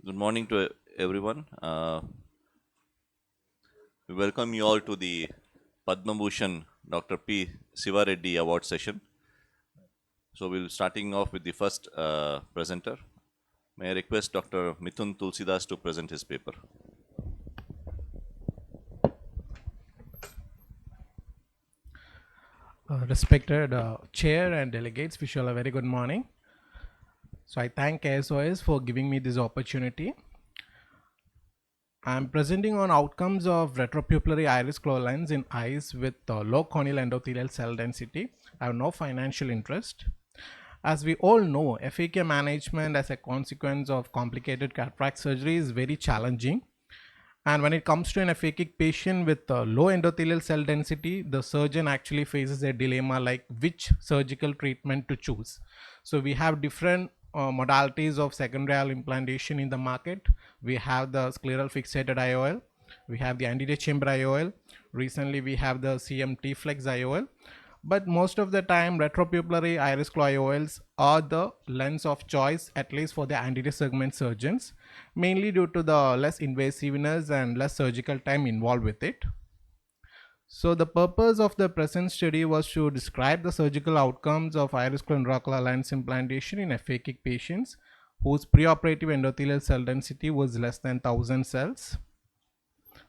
Good morning to everyone. We welcome you all to the Padma Bhushan Dr. P. Siva Reddy Award session. So we'll starting off with the first presenter. May I request Dr. Mithun Tulsidas to present his paper. Respected chair and delegates, wish you all a very good morning. So I thank KSOS for giving me this opportunity. I'm presenting on outcomes of retropupillary iris claw lens in eyes with low corneal endothelial cell density. I have no financial interest. As we all know, FAK management as a consequence of complicated cataract surgery is very challenging. And when it comes to an aphakic patient with low endothelial cell density, the surgeon actually faces a dilemma like which surgical treatment to choose. So we have different modalities of secondary IOL implantation in the market. We have the scleral fixated IOL, we have the anterior chamber IOL, recently we have the CMT flex IOL. But most of the time, retropupillary iris claw IOLs are the lens of choice, at least for the anterior segment surgeons, mainly due to the less invasiveness and less surgical time involved with it. So the purpose of the present study was to describe the surgical outcomes of iris claw intraocular lens implantation in aphakic patients whose preoperative endothelial cell density was less than 1000 cells.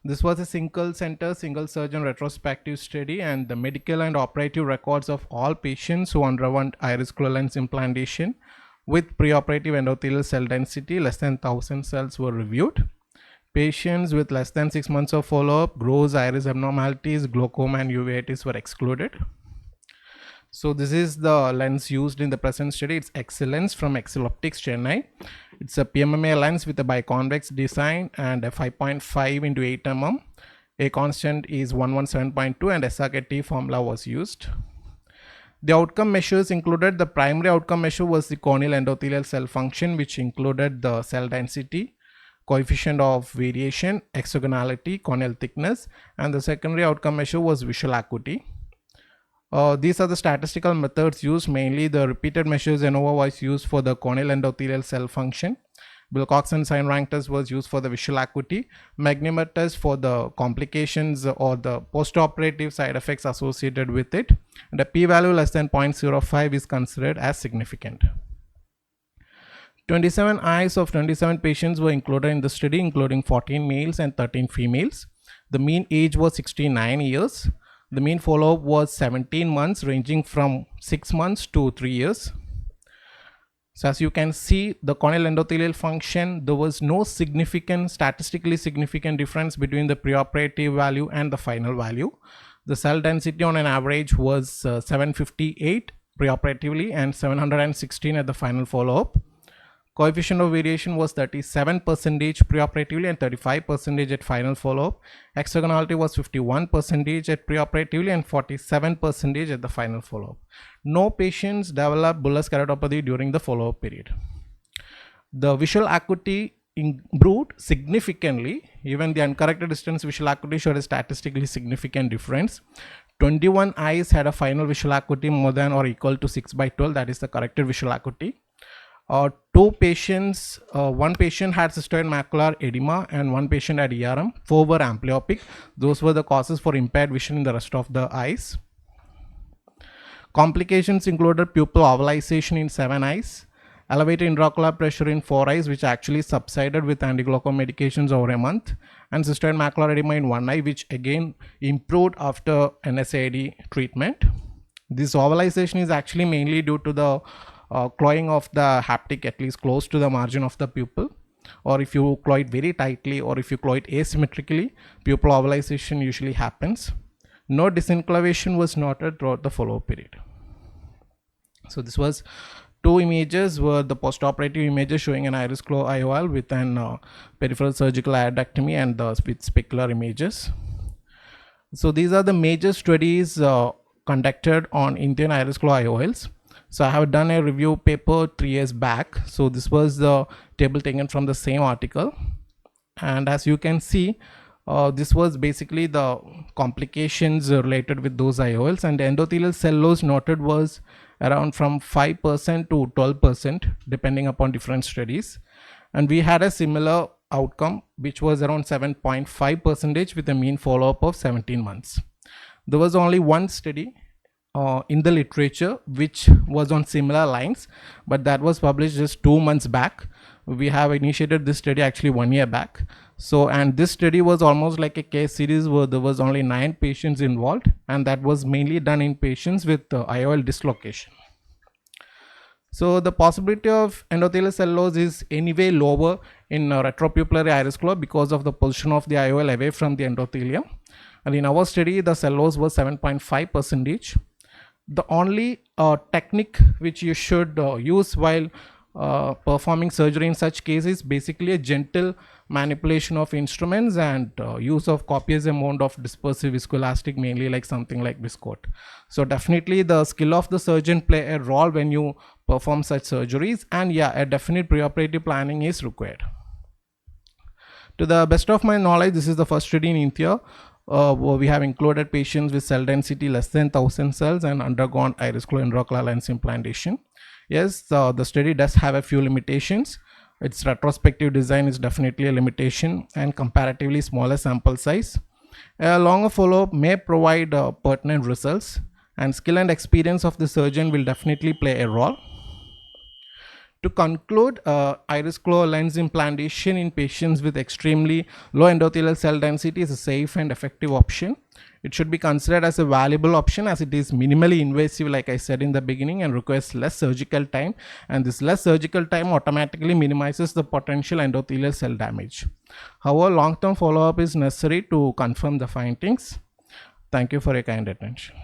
This was a single center, single surgeon retrospective study, and the medical and operative records of all patients who underwent iris claw lens implantation with preoperative endothelial cell density less than 1000 cells were reviewed. Patients with less than 6 months of follow-up, gross iris abnormalities, glaucoma and uveitis were excluded. So this is the lens used in the present study. It's Excellence from Excel Optics, Chennai. It's a PMMA lens with a biconvex design and a 5.5 into 8 mm. A constant is 117.2 and SRKT formula was used. The outcome measures included, the primary outcome measure was the corneal endothelial cell function, which included the cell density, coefficient of variation, hexagonality, corneal thickness, and the secondary outcome measure was visual acuity. These are the statistical methods used. Mainly the repeated measures ANOVA was used for the corneal endothelial cell function. Wilcoxon sign rank test was used for the visual acuity. Magnemer test for the complications or the postoperative side effects associated with it. And a p-value less than 0.05 is considered as significant. 27 eyes of 27 patients were included in the study, including 14 males and 13 females. The mean age was 69 years. The mean follow-up was 17 months, ranging from 6 months to 3 years. So as you can see, the corneal endothelial function, there was no statistically significant difference between the preoperative value and the final value. The cell density on an average was 758 preoperatively and 716 at the final follow-up. Coefficient of variation was 37% preoperatively and 35% at final follow-up. Hexagonality was 51% at preoperatively and 47% at the final follow-up. No patients developed bullous keratopathy during the follow-up period. The visual acuity improved significantly. Even the uncorrected distance visual acuity showed a statistically significant difference. 21 eyes had a final visual acuity more than or equal to 6/12, that is the corrected visual acuity. Two patients, one patient had cystoid macular edema and one patient had ERM. 4 were amblyopic. Those were the causes for impaired vision in the rest of the eyes. Complications included pupil ovalization in 7 eyes, elevated intraocular pressure in 4 eyes, which actually subsided with anti-glaucoma medications over a month, and cystoid macular edema in 1 eye, which again improved after NSAID treatment. This ovalization is actually mainly due to the clawing of the haptic at least close to the margin of the pupil, or if you claw it very tightly or if you claw it asymmetrically, pupil ovalization usually happens. No disenclavation was noted throughout the follow-up period. So this was 2 images were the postoperative images showing an iris claw IOL with an peripheral surgical iodectomy and with specular images. So these are the major studies conducted on Indian iris claw IOLs. So I have done a review paper 3 years back. So this was the table taken from the same article, and as you can see, this was basically the complications related with those IOLs, and the endothelial cell loss noted was around from 5% to 12% depending upon different studies. and we had a similar outcome, which was around 7.5% with a mean follow-up of 17 months. There was only one study in the literature which was on similar lines, but that was published just 2 months back. We have initiated this study actually 1 year back. So, and this study was almost like a case series where there was only 9 patients involved, and that was mainly done in patients with IOL dislocation. So the possibility of endothelial cell loss is anyway lower in retropupillary iris claw because of the position of the IOL away from the endothelium. And in our study, the cell loss was 7.5%. The only technique which you should use while performing surgery in such cases, basically a gentle manipulation of instruments and use of copious amount of dispersive viscoelastic, mainly like something like Viscoat. So definitely the skill of the surgeon play a role when you perform such surgeries, and yeah, a definite preoperative planning is required. To the best of my knowledge, this is the first study in India where we have included patients with cell density less than 1000 cells and undergone iris claw intraocular lens implantation. Yes, the study does have a few limitations. Its retrospective design is definitely a limitation, and comparatively smaller sample size. A longer follow-up may provide pertinent results, and skill and experience of the surgeon will definitely play a role. To conclude, iris claw lens implantation in patients with extremely low endothelial cell density is a safe and effective option. It should be considered as a valuable option as it is minimally invasive, like I said in the beginning, and requires less surgical time, and this less surgical time automatically minimizes the potential endothelial cell damage. However, long-term follow-up is necessary to confirm the findings. Thank you for your kind attention.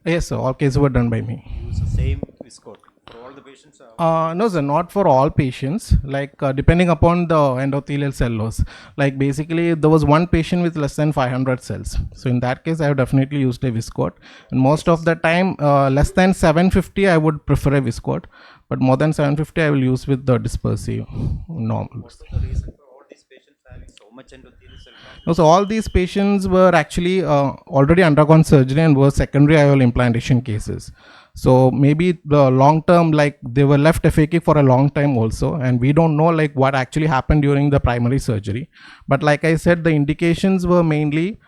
Yes, sir, all cases were done by me. Use the same Viscoat for all the patients? No, sir, not for all patients. Like depending upon the endothelial cell loss. Like basically, there was one patient with less than 500 cells. So in that case, I have definitely used a Viscoat. And most of the time, less than 750, I would prefer a Viscoat. But more than 750, I will use with the dispersive normal. What's the reason for all these patients having so much endothelial cell count? No, so all these patients were actually already undergone surgery and were secondary IOL implantation cases. So maybe the long term, like they were left aphakic for a long time also, and we don't know like what actually happened during the primary surgery. But like I said, the indications were mainly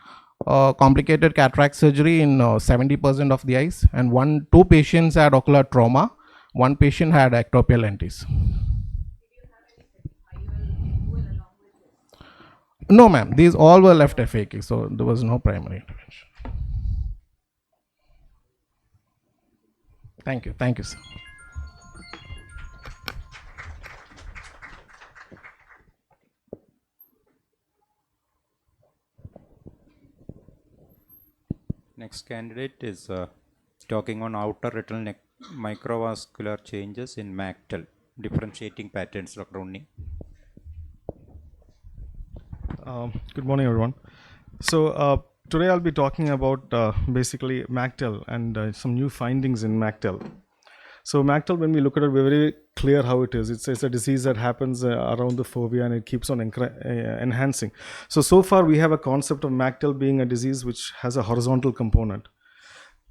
complicated cataract surgery in 70% of the eyes, and 2 patients had ocular trauma, 1 patient had ectopia lentis. No, ma'am. These all were left aphakic, so there was no primary intervention. Thank you. Thank you, sir. Next candidate is talking on outer retinal microvascular changes in mactal, differentiating patterns, Dr. Unni. Good morning, everyone. So today I'll be talking about basically mactal and some new findings in mactal. So mactal, when we look at it, we're very clear how it is. It's a disease that happens around the fovea, and it keeps on enhancing. So far we have a concept of mactal being a disease which has a horizontal component.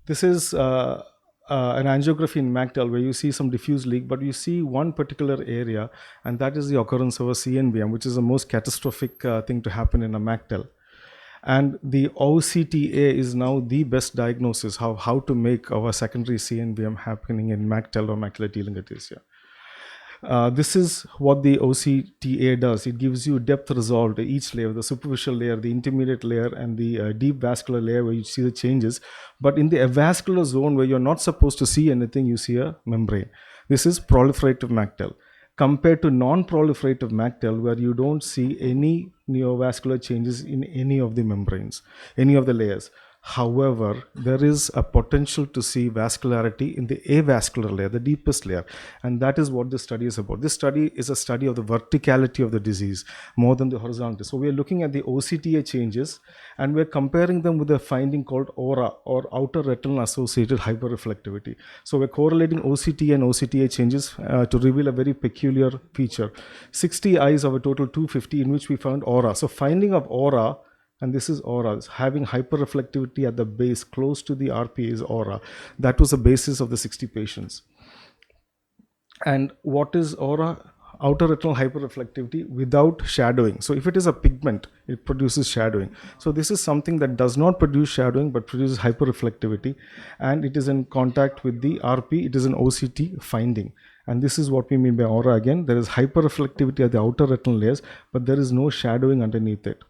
This is an angiography in mactal where you see some diffuse leak, but you see one particular area, and that is the occurrence of a CNVM, which is the most catastrophic thing to happen in a mactal. And the OCTA is now the best diagnosis how to make our secondary CNVM happening in mactal or macular telangiectasia. This is what the OCTA does. It gives you depth resolved each layer, the superficial layer, the intermediate layer, and the deep vascular layer where you see the changes. But in the avascular zone where you're not supposed to see anything, you see a membrane. This is proliferative mactal. Compared to non-proliferative mactal, where you don't see any neovascular changes in any of the membranes, any of the layers. However, there is a potential to see vascularity in the avascular layer, the deepest layer, and that is what this study is about. This study is a study of the verticality of the disease more than the horizontal. So we are looking at the OCTA changes, and we're comparing them with a finding called ORA, or outer retinal associated hyperreflectivity. So we're correlating OCT and OCTA changes to reveal a very peculiar feature. 60 eyes of a total 250 in which we found ORA. So finding of ORA and this is aura. Having hyperreflectivity at the base close to the RP is aura. That was the basis of the 60 patients. And what is aura? Outer retinal hyperreflectivity without shadowing. So if it is a pigment, it produces shadowing. So this is something that does not produce shadowing but produces hyperreflectivity, and it is in contact with the RP. It is an OCT finding, and this is what we mean by aura. Again, there is hyperreflectivity at the outer retinal layers, but there is no shadowing underneath it.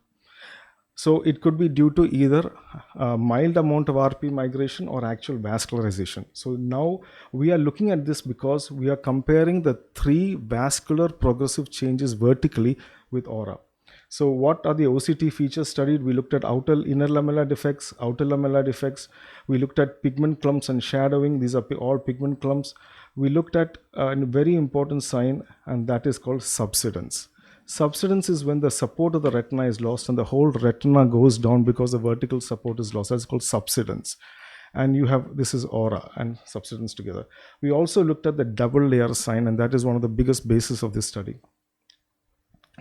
So it could be due to either a mild amount of RP migration or actual vascularization. So now we are looking at this because we are comparing the 3 vascular progressive changes vertically with aura. So what are the OCT features studied? We looked at inner lamellar defects, outer lamellar defects. We looked at pigment clumps and shadowing. These are all pigment clumps. We looked at a very important sign, and that is called subsidence. Subsidence is when the support of the retina is lost and the whole retina goes down because the vertical support is lost. That's called subsidence. And you have, this is aura and subsidence together. We also looked at the double layer sign, and that is one of the biggest bases of this study.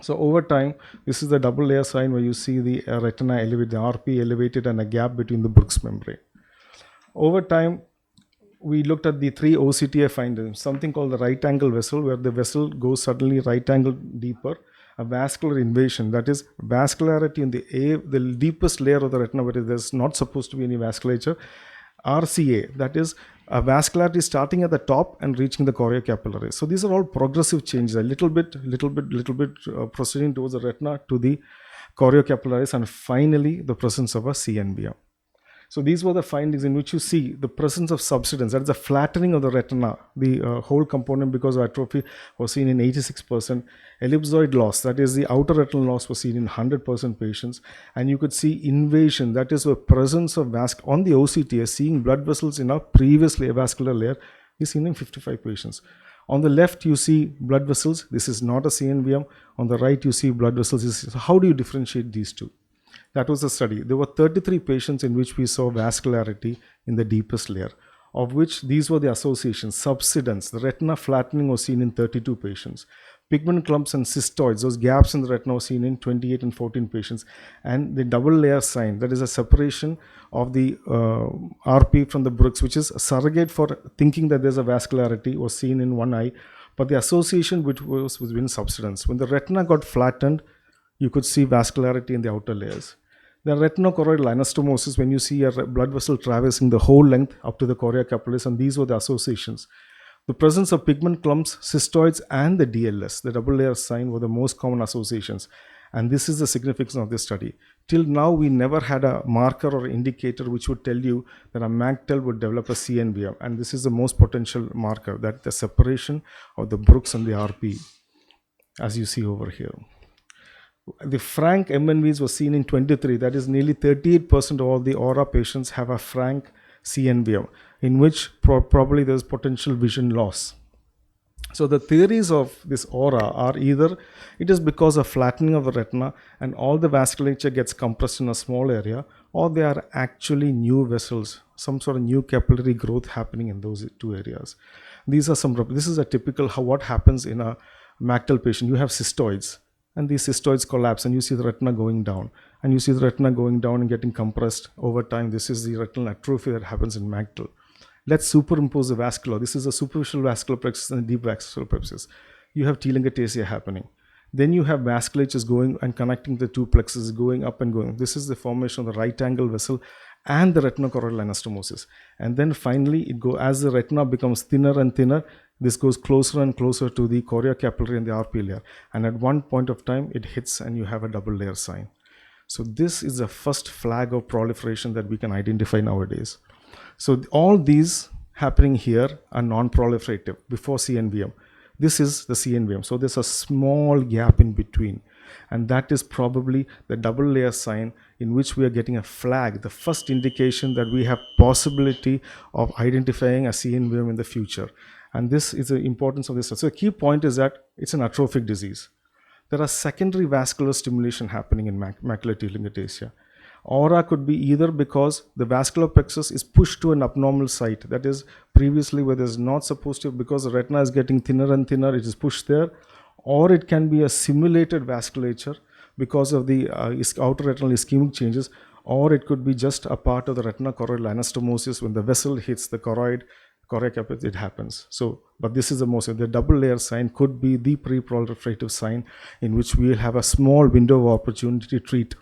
So over time, this is the double layer sign where you see the retina elevated, the RP elevated, and a gap between the Brooks membrane. Over time, we looked at the 3 OCTA findings, something called the right angle vessel, where the vessel goes suddenly right angle deeper, a vascular invasion, that is vascularity in the deepest layer of the retina where there's not supposed to be any vasculature, RCA, that is a vascularity starting at the top and reaching the choriocapillaries. So these are all progressive changes, a little bit proceeding towards the retina to the choriocapillaries, and finally the presence of a CNVM. So these were the findings in which you see the presence of subsidence, that is the flattening of the retina, the whole component because of atrophy was seen in 86%. Ellipsoid loss, that is the outer retinal loss, was seen in 100% patients. And you could see invasion, that is the presence of on the OCTA, seeing blood vessels in a previously avascular layer, is seen in 55 patients. On the left, you see blood vessels. This is not a CNVM. On the right, you see blood vessels. So how do you differentiate these two? That was the study. There were 33 patients in which we saw vascularity in the deepest layer, of which these were the associations. Subsidence, the retina flattening, was seen in 32 patients. Pigment clumps and cystoids, those gaps in the retina, were seen in 28 and 14 patients. And the double layer sign, that is a separation of the RP from the Brooks, which is a surrogate for thinking that there's a vascularity, was seen in one eye. But the association which was within subsidence. When the retina got flattened, you could see vascularity in the outer layers. The retinochoroidal anastomosis, when you see a blood vessel traversing the whole length up to the choriocapillaris, and these were the associations. The presence of pigment clumps, cystoids, and the DLS, the double layer sign, were the most common associations. And this is the significance of this study. Till now, we never had a marker or indicator which would tell you that a MACTEL would develop a CNVM. And this is the most potential marker, that the separation of the Brooks and the RP, as you see over here. The frank MNVs were seen in 23, that is nearly 38% of all the aura patients have a frank CNVM, in which probably there's potential vision loss. So the theories of this aura are either it is because of flattening of the retina and all the vasculature gets compressed in a small area, or they are actually new vessels, some sort of new capillary growth happening in those 2 areas. This is a typical what happens in a MACTEL patient. You have cystoids, and these cystoids collapse, and you see the retina going down. And you see the retina going down and getting compressed over time. This is the retinal atrophy that happens in MACTEL. Let's superimpose the vascular. This is a superficial vascular plexus and a deep vascular plexus. You have telangiectasia happening. Then you have vasculatures going and connecting the 2 plexuses, going up and going. This is the formation of the right angle vessel and the retinochoroidal anastomosis. And then finally, as the retina becomes thinner and thinner, this goes closer and closer to the choriocapillary and the RP layer. And at one point of time, it hits and you have a double layer sign. So this is the first flag of proliferation that we can identify nowadays. So all these happening here are non-proliferative before CNVM. This is the CNVM. So there's a small gap in between. And that is probably the double layer sign in which we are getting a flag, the first indication that we have possibility of identifying a CNVM in the future. And this is the importance of this. So the key point is that it's an atrophic disease. There are secondary vascular stimulation happening in macular telangiectasia. Aura could be either because the vascular plexus is pushed to an abnormal site, that is previously where there's not supposed to, because the retina is getting thinner and thinner, it is pushed there. Or it can be a simulated vasculature because of the outer retinal ischemic changes, or it could be just a part of the retina choroidal anastomosis. When the vessel hits the choroid caput, it happens. So, but this is the double layer sign could be the pre-proliferative sign in which we will have a small window of opportunity to treat.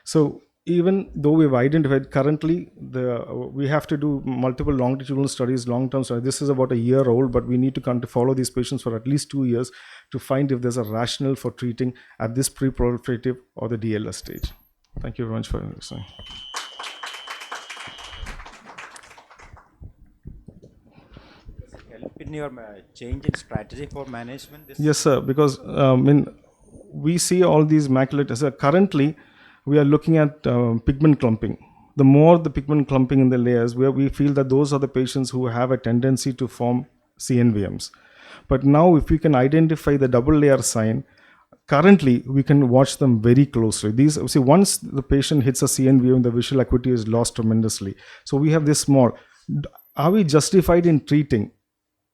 So even though we've identified currently, we have to do multiple longitudinal studies, long-term studies. This is about a year old, but we need to follow these patients for at least 2 years to find if there's a rationale for treating at this pre-proliferative or the DLS stage. Thank you very much for listening. Help in your change in strategy for management? Yes, sir, because we see all these maculitis. Currently, we are looking at pigment clumping. The more the pigment clumping in the layers, where we feel that those are the patients who have a tendency to form CNVMs. But now if we can identify the double layer sign, currently we can watch them very closely. Once the patient hits a CNVM, the visual acuity is lost tremendously. So we have this small. Are we justified in treating?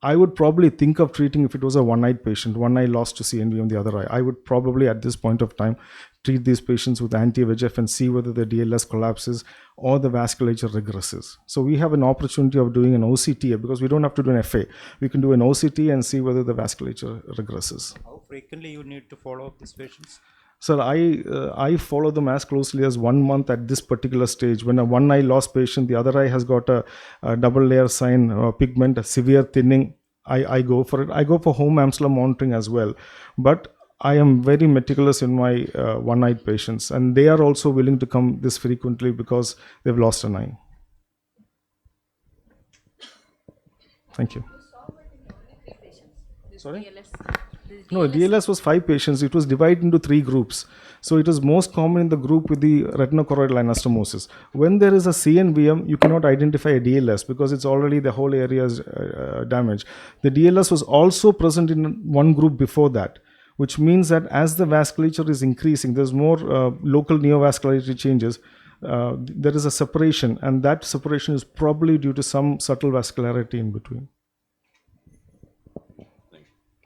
I would probably think of treating if it was a one-eyed patient, one eye lost to CNV the other eye. I would probably at this point of time treat these patients with anti-VEGF and see whether the DLS collapses or the vasculature regresses. So we have an opportunity of doing an OCT because we don't have to do an FA. We can do an OCT and see whether the vasculature regresses. How frequently you need to follow up these patients? Sir, I follow them as closely as 1 month at this particular stage. When a one eye lost patient, the other eye has got a double layer sign, pigment, a severe thinning, I go for it. I go for home amsler monitoring as well. But I am very meticulous in my one-eyed patients, and they are also willing to come this frequently because they've lost an eye. Thank you. Sorry? No, DLS was 5 patients. It was divided into 3 groups. So it is most common in the group with the retinochoroidal anastomosis. When there is a CNVM, you cannot identify a DLS because it's already the whole area is damaged. The DLS was also present in one group before that, which means that as the vasculature is increasing, there's more local neovascularity changes. There is a separation, and that separation is probably due to some subtle vascularity in between.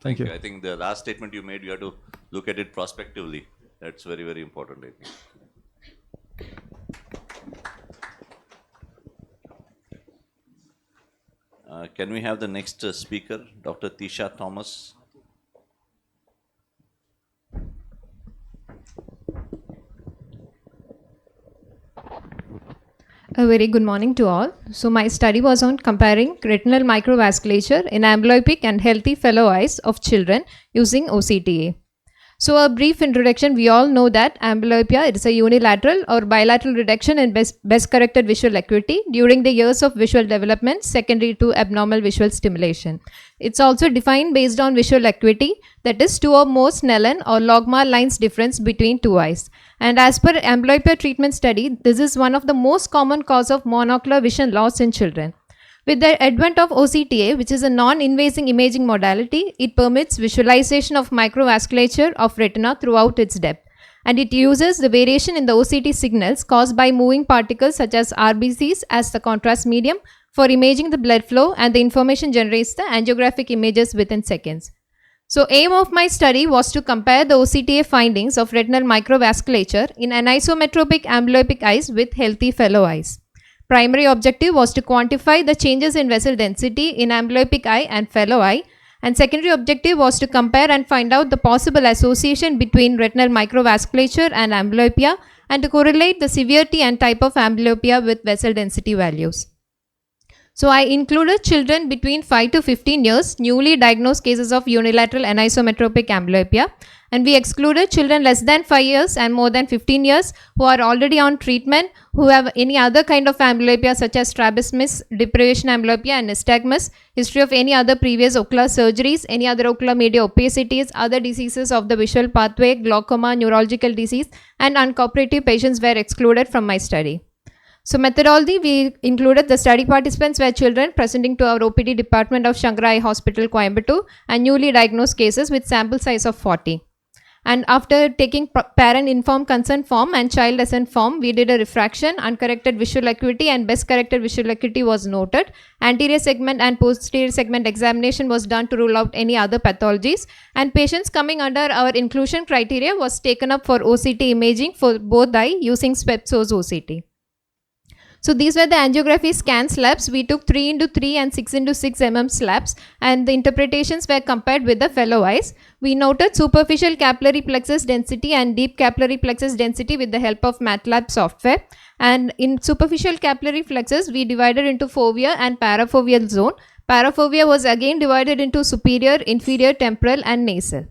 Thank you. I think the last statement you made, you have to look at it prospectively. That's very, very important, I think. Can we have the next speaker, Dr. Tisha Thomas? A very good morning to all. So my study was on comparing retinal microvasculature in amblyopic and healthy fellow eyes of children using OCTA. So a brief introduction, we all know that amblyopia is a unilateral or bilateral reduction in best corrected visual acuity during the years of visual development secondary to abnormal visual stimulation. It's also defined based on visual acuity, that is 2 or more Snellen or logMAR lines difference between 2 eyes. And as per amblyopia treatment study, this is one of the most common cause of monocular vision loss in children. With the advent of OCTA, which is a non-invasive imaging modality, it permits visualization of microvasculature of retina throughout its depth. And it uses the variation in the OCT signals caused by moving particles such as RBCs as the contrast medium for imaging the blood flow, and the information generates the angiographic images within seconds. So aim of my study was to compare the OCTA findings of retinal microvasculature in anisometropic amblyopic eyes with healthy fellow eyes. Primary objective was to quantify the changes in vessel density in amblyopic eye and fellow eye, and secondary objective was to compare and find out the possible association between retinal microvasculature and amblyopia, and to correlate the severity and type of amblyopia with vessel density values. So I included children between 5 to 15 years, newly diagnosed cases of unilateral anisometropic amblyopia, and we excluded children less than 5 years and more than 15 years who are already on treatment, who have any other kind of amblyopia such as strabismus, deprivation amblyopia and nystagmus, history of any other previous ocular surgeries, any other ocular media opacities, other diseases of the visual pathway, glaucoma, neurological disease, and uncooperative patients were excluded from my study. So methodology, we included the study participants were children presenting to our OPD department of Shankara Eye Hospital, Coimbatore, and newly diagnosed cases with sample size of 40. And after taking parent informed consent form and child assent form, we did a refraction, uncorrected visual acuity and best corrected visual acuity was noted. Anterior segment and posterior segment examination was done to rule out any other pathologies. And patients coming under our inclusion criteria was taken up for OCT imaging for both eye using SWEPSOS OCT. So these were the angiography scan slabs. We took 3 into 3 and 6 into 6 mm slabs, and the interpretations were compared with the fellow eyes. We noted superficial capillary plexus density and deep capillary plexus density with the help of MATLAB software. And in superficial capillary plexus, we divided into foveal and parafoveal zone. Parafovea was again divided into superior, inferior, temporal and nasal.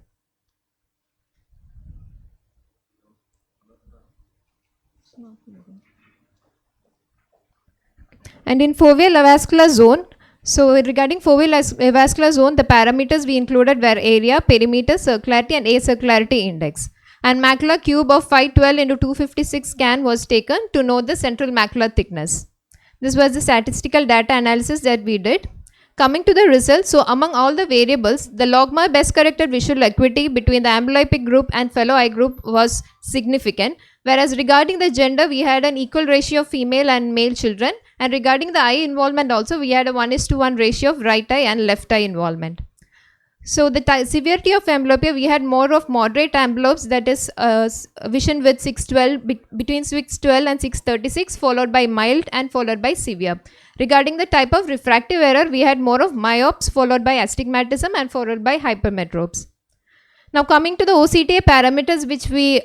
And in foveal avascular zone, so regarding foveal avascular zone, the parameters we included were area, perimeter, circularity and acircularity index. And macular cube of 512 into 256 scan was taken to know the central macular thickness. This was the statistical data analysis that we did. Coming to the results, so among all the variables, the logMAR best corrected visual acuity between the ambulopic group and fellow eye group was significant. Whereas regarding the gender, we had an equal ratio of female and male children. And regarding the eye involvement also, we had a 1:1 ratio of right eye and left eye involvement. So the severity of amblyopia, we had more of moderate amblyopes, that is vision with 612, between 612 and 636, followed by mild and followed by severe. Regarding the type of refractive error, we had more of myopes, followed by astigmatism and followed by hypermetropes. Now coming to the OCTA parameters which we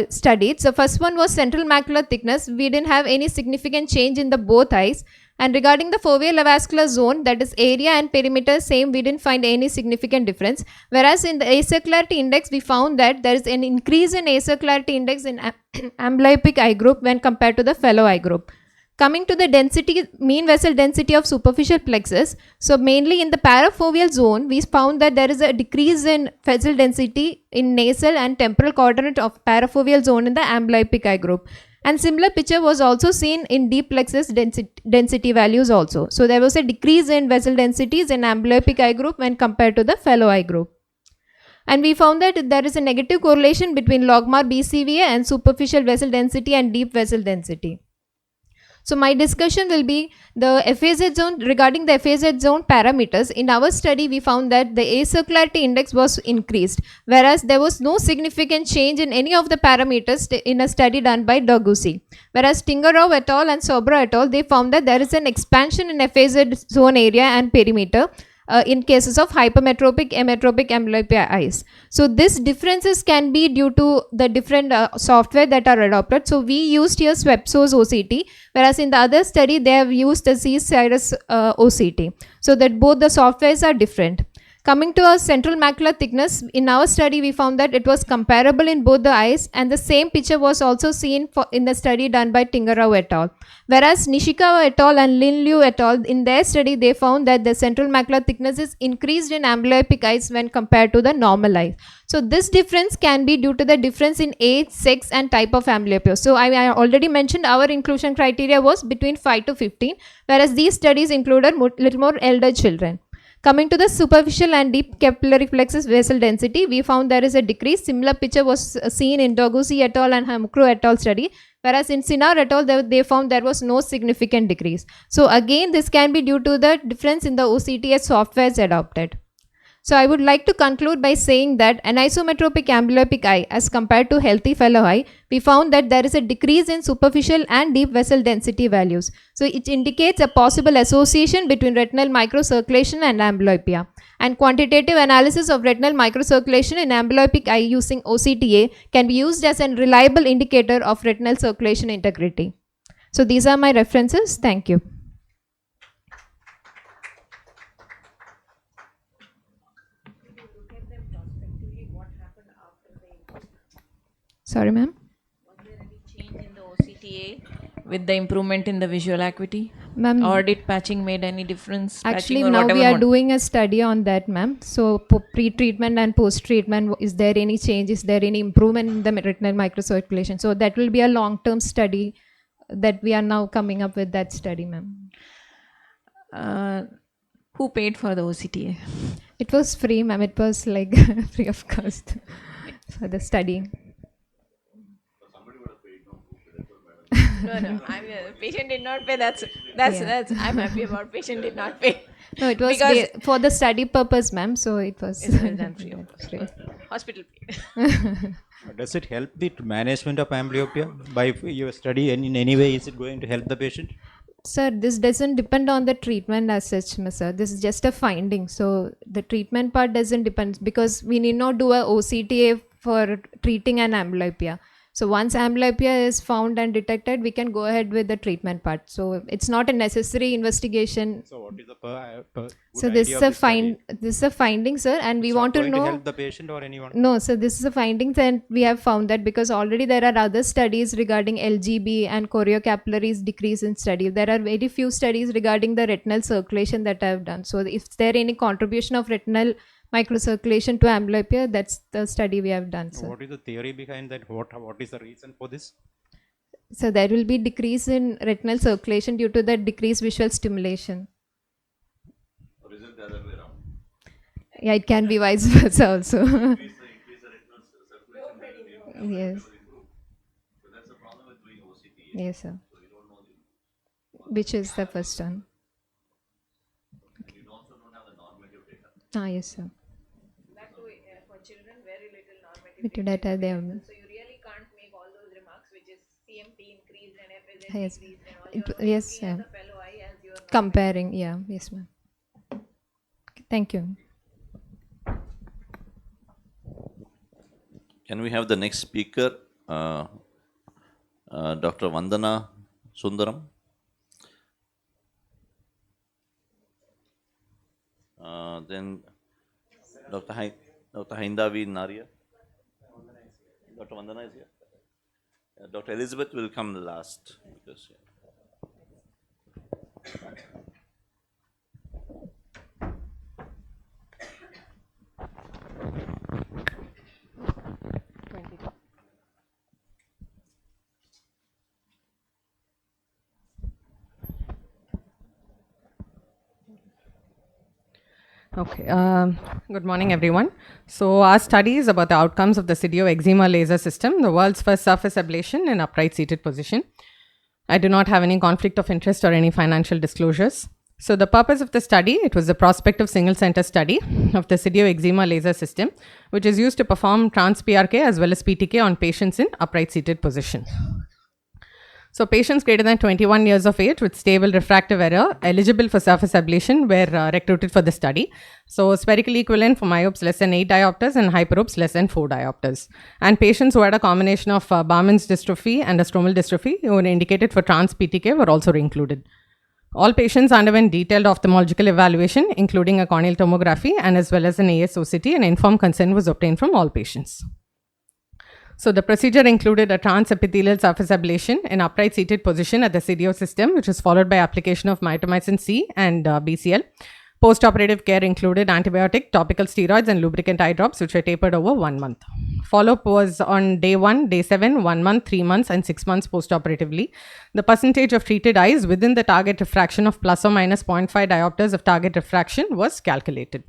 studied. So first one was central macular thickness. We didn't have any significant change in the both eyes. And regarding the foveal avascular zone, that is area and perimeter, same, we didn't find any significant difference. Whereas in the acircularity index, we found that there is an increase in acircularity index in amblyopic eye group when compared to the fellow eye group. Coming to the density, mean vessel density of superficial plexus. So mainly in the parafoveal zone, we found that there is a decrease in vessel density in nasal and temporal quadrant of parafoveal zone in the amblyopic eye group. And similar picture was also seen in deep plexus density values also. So there was a decrease in vessel densities in amblyopic eye group when compared to the fellow eye group. And we found that there is a negative correlation between logMAR BCVA and superficial vessel density and deep vessel density. So my discussion will be the FAZ zone. Regarding the FAZ zone parameters, in our study we found that the acircularity index was increased, whereas there was no significant change in any of the parameters in a study done by Degussy. Whereas Tingerov et al. And Sobra et al. They found that there is an expansion in FAZ zone area and perimeter in cases of hypermetropic, ametropic amblyopia eyes. So this differences can be due to the different software that are adopted. So we used here SWEPSOS OCT, whereas in the other study they have used the C-Cyrus OCT. So that both the softwares are different. Coming to our central macular thickness, in our study we found that it was comparable in both the eyes, and the same picture was also seen in the study done by Tingerov et al. Whereas Nishikawa et al. And Lin Liu et al. In their study they found that the central macular thickness is increased in amblyopic eyes when compared to the normal eyes. So this difference can be due to the difference in age, sex and type of amblyopia. So I already mentioned our inclusion criteria was between 5 to 15, whereas these studies included little more elder children. Coming to the superficial and deep capillary plexus vessel density, we found there is a decrease. Similar picture was seen in Degussy et al. And Hamkru et al. Study, whereas in Sinar et al. They found there was no significant decrease. So again, this can be due to the difference in the OCTS softwares adopted. So I would like to conclude by saying that an isometropic amblyopic eye as compared to healthy fellow eye, we found that there is a decrease in superficial and deep vessel density values. So it indicates a possible association between retinal microcirculation and amblyopia. And quantitative analysis of retinal microcirculation in amblyopic eye using OCTA can be used as a reliable indicator of retinal circulation integrity. So these are my references. Thank you. Sorry, ma'am. Was there any change in the OCTA with the improvement in the visual acuity? Ma'am, Or did patching made any difference? actually, Patching or now whatever we are mode? doing a study on that, ma'am. So pre-treatment and post-treatment, is there any change? Is there any improvement in the retinal microcirculation? So that will be a long-term study that we are now coming up with that study, ma'am. Who paid for the OCTA? It was free, ma'am. It was like free of cost. for the study. No. Patient did not pay. That's. Yeah. I'm happy about patient did not pay. No, it was Because for the study purpose, ma'am. So it was it was done free of cost. free. Hospital paid. Does it help the management of amblyopia by your study, and in any way is it going to help the patient? Sir, this doesn't depend on the treatment as such, sir. This is just a finding. So the treatment part doesn't depend because we need not do a OCTA for treating an amblyopia. So once amblyopia is found and detected, we can go ahead with the treatment part. So it's not a necessary investigation. So what is the So this is a this is a finding, sir, and we want to know. help the patient or anyone? No, so this is a finding, and we have found that because already there are other studies regarding LGB and choriocapillaries decrease in study. There are very few studies regarding the retinal circulation that I have done. So if there any contribution of retinal microcirculation to amblyopia, that's the study we have done, sir. What is the theory behind that? What is the reason for this? So there will be decrease in retinal circulation due to the decreased visual stimulation. Or is it the other way around? Yeah, it can be vice versa also. Increase the retinal circulation. Yes. So that's the problem with doing OCTA. Yes, sir. So you don't know Which is the first one? you also don't have the normative data. Yes, sir. For children, very little normative. With data they have. So you really can't make all those remarks, which is CMT increased and FSH Yes. increased and all. You're Yes, looking sir. at the fellow eye as your Comparing, yeah, yes, ma'am. Thank you. Can we have the next speaker, Dr. Vandana Sundaram? Then Dr. Haindavi Naria. Dr. Vandana is here. Dr. Elizabeth will come last. Because, Okay, good morning everyone. So our study is about the outcomes of the Sidio eczema laser system, the world's first surface ablation in upright seated position. I do not have any conflict of interest or any financial disclosures. So the purpose of the study, it was a prospective single center study of the Sidio eczema laser system, which is used to perform trans-PRK as well as PTK on patients in upright seated position. So patients greater than 21 years of age with stable refractive error eligible for surface ablation were recruited for the study. So spherical equivalent for myopes less than 8 diopters and hyperopes less than 4 diopters. And patients who had a combination of Barman's dystrophy and a stromal dystrophy who were indicated for trans-PTK were also included. All patients underwent detailed ophthalmological evaluation, including a corneal tomography and as well as an ASOCT, and informed consent was obtained from all patients. So the procedure included a transepithelial surface ablation in upright seated position at the Sidio system, which was followed by application of mitomycin C and BCL. Post-operative care included antibiotic, topical steroids, and lubricant eye drops, which were tapered over 1 month. Follow-up was on day 1, day 7, 1 month, 3 months, and 6 months post-operatively. The percentage of treated eyes within the target refraction of plus or minus 0.5 diopters of target refraction was calculated.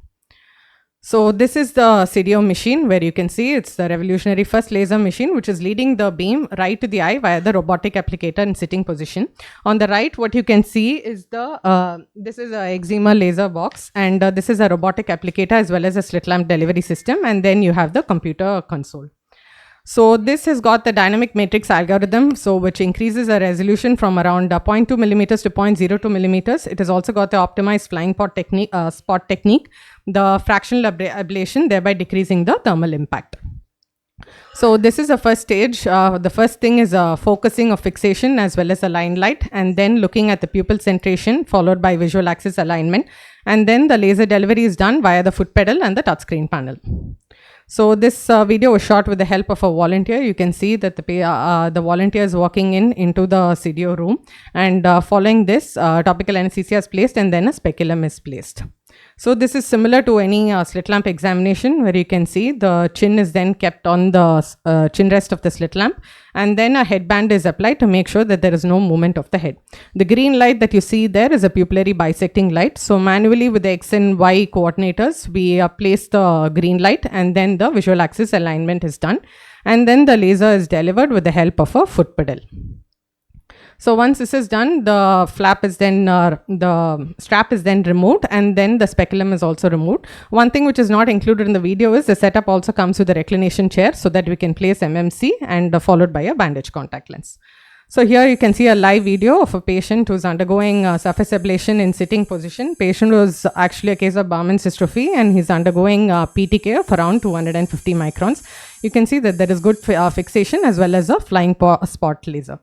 So this is the Sidio machine where you can see it's the revolutionary first laser machine which is leading the beam right to the eye via the robotic applicator in sitting position. On the right, what you can see is this is a eczema laser box, and this is a robotic applicator as well as a slit lamp delivery system, and then you have the computer console. So this has got the dynamic matrix algorithm, so which increases the resolution from around 0.2 millimeters to 0.02 millimeters. It has also got the optimized flying spot technique, the fractional ablation, thereby decreasing the thermal impact. So this is the first stage. The first thing is focusing of fixation as well as a line light, and then looking at the pupil centration followed by visual axis alignment, and then the laser delivery is done via the foot pedal and the touchscreen panel. So this video was shot with the help of a volunteer. You can see that the volunteer is walking into the Sidio room, and following this, topical anesthesia is placed and then a speculum is placed. So this is similar to any slit lamp examination, where you can see the chin is then kept on the chin rest of the slit lamp, and then a headband is applied to make sure that there is no movement of the head. The green light that you see there is a pupillary bisecting light. So manually with the X and Y coordinators, we place the green light, and then the visual axis alignment is done, and then the laser is delivered with the help of a foot pedal. So once this is done, the flap is then, the strap is then removed, and then the speculum is also removed. One thing which is not included in the video is the setup also comes with a reclination chair, so that we can place MMC and followed by a bandage contact lens. So here you can see a live video of a patient who's undergoing surface ablation in sitting position. Patient was actually a case of Bowman's dystrophy, and he's undergoing PTK of around 250 microns. You can see that there is good fixation as well as a flying spot laser.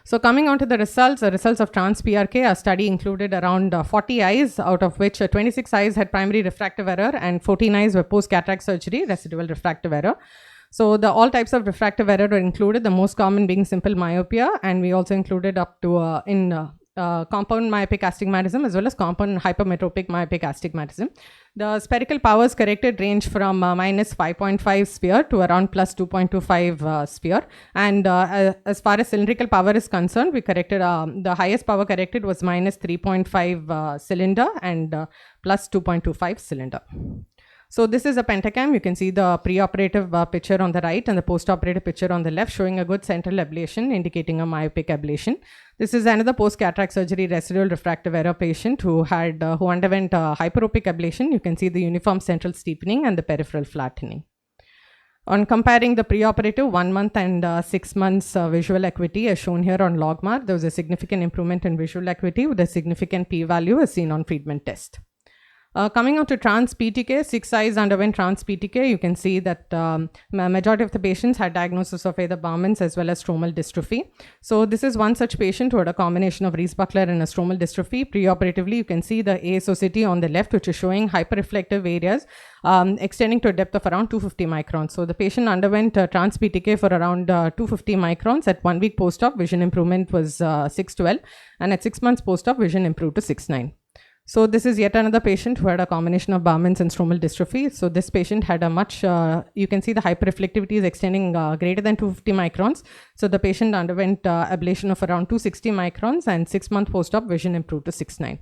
So coming on to the results of trans-PRK, our study included around 40 eyes, out of which 26 eyes had primary refractive error and 14 eyes were post-cataract surgery, residual refractive error. So all types of refractive error were included, the most common being simple myopia, and we also included up to compound myopic astigmatism as well as compound hypermetropic myopic astigmatism. The spherical powers corrected range from minus 5.5 sphere to around plus 2.25 sphere. And as far as cylindrical power is concerned, we corrected, the highest power corrected was minus 3.5 cylinder and plus 2.25 cylinder. So this is a pentacam. You can see the preoperative picture on the right and the postoperative picture on the left, showing a good central ablation indicating a myopic ablation. This is another post-cataract surgery residual refractive error patient who underwent hyperopic ablation. You can see the uniform central steepening and the peripheral flattening. On comparing the preoperative 1 month and 6 months visual acuity as shown here on logMAR, there was a significant improvement in visual acuity with a significant p-value as seen on Friedman test. Coming on to trans-PTK, 6 eyes underwent trans-PTK. You can see that majority of the patients had diagnosis of either Bowman's as well as stromal dystrophy. So this is one such patient who had a combination of Rees-Buckler and a stromal dystrophy. Preoperatively, you can see the ASOCT on the left, which is showing hyperreflective areas extending to a depth of around 250 microns. So the patient underwent trans-PTK for around 250 microns. At 1 week post-op, vision improvement was 612, and at 6 months post-op, vision improved to 69. So this is yet another patient who had a combination of Bowman's and stromal dystrophy. So this patient had a much, you can see the hyperreflectivity is extending greater than 250 microns. So the patient underwent ablation of around 260 microns, and 6 month post-op vision improved to 69.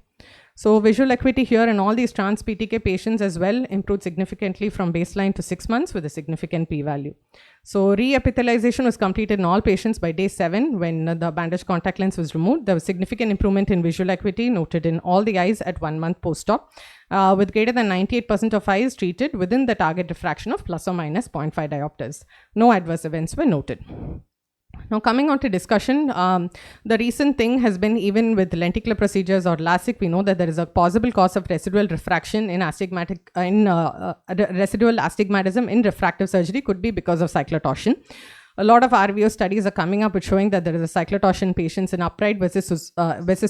So visual acuity here in all these trans-PTK patients as well improved significantly from baseline to 6 months with a significant p-value. So re-epithelialization was completed in all patients by day 7 when the bandage contact lens was removed. There was significant improvement in visual acuity noted in all the eyes at 1 month post-op, with greater than 98% of eyes treated within the target diffraction of plus or minus 0.5 diopters. No adverse events were noted. Now coming on to discussion, the recent thing has been, even with lenticular procedures or LASIK, we know that there is a possible cause of residual refraction in residual astigmatism in refractive surgery could be because of cyclotorsion. A lot of RVO studies are coming up with showing that there is a cyclotorsion patients in upright versus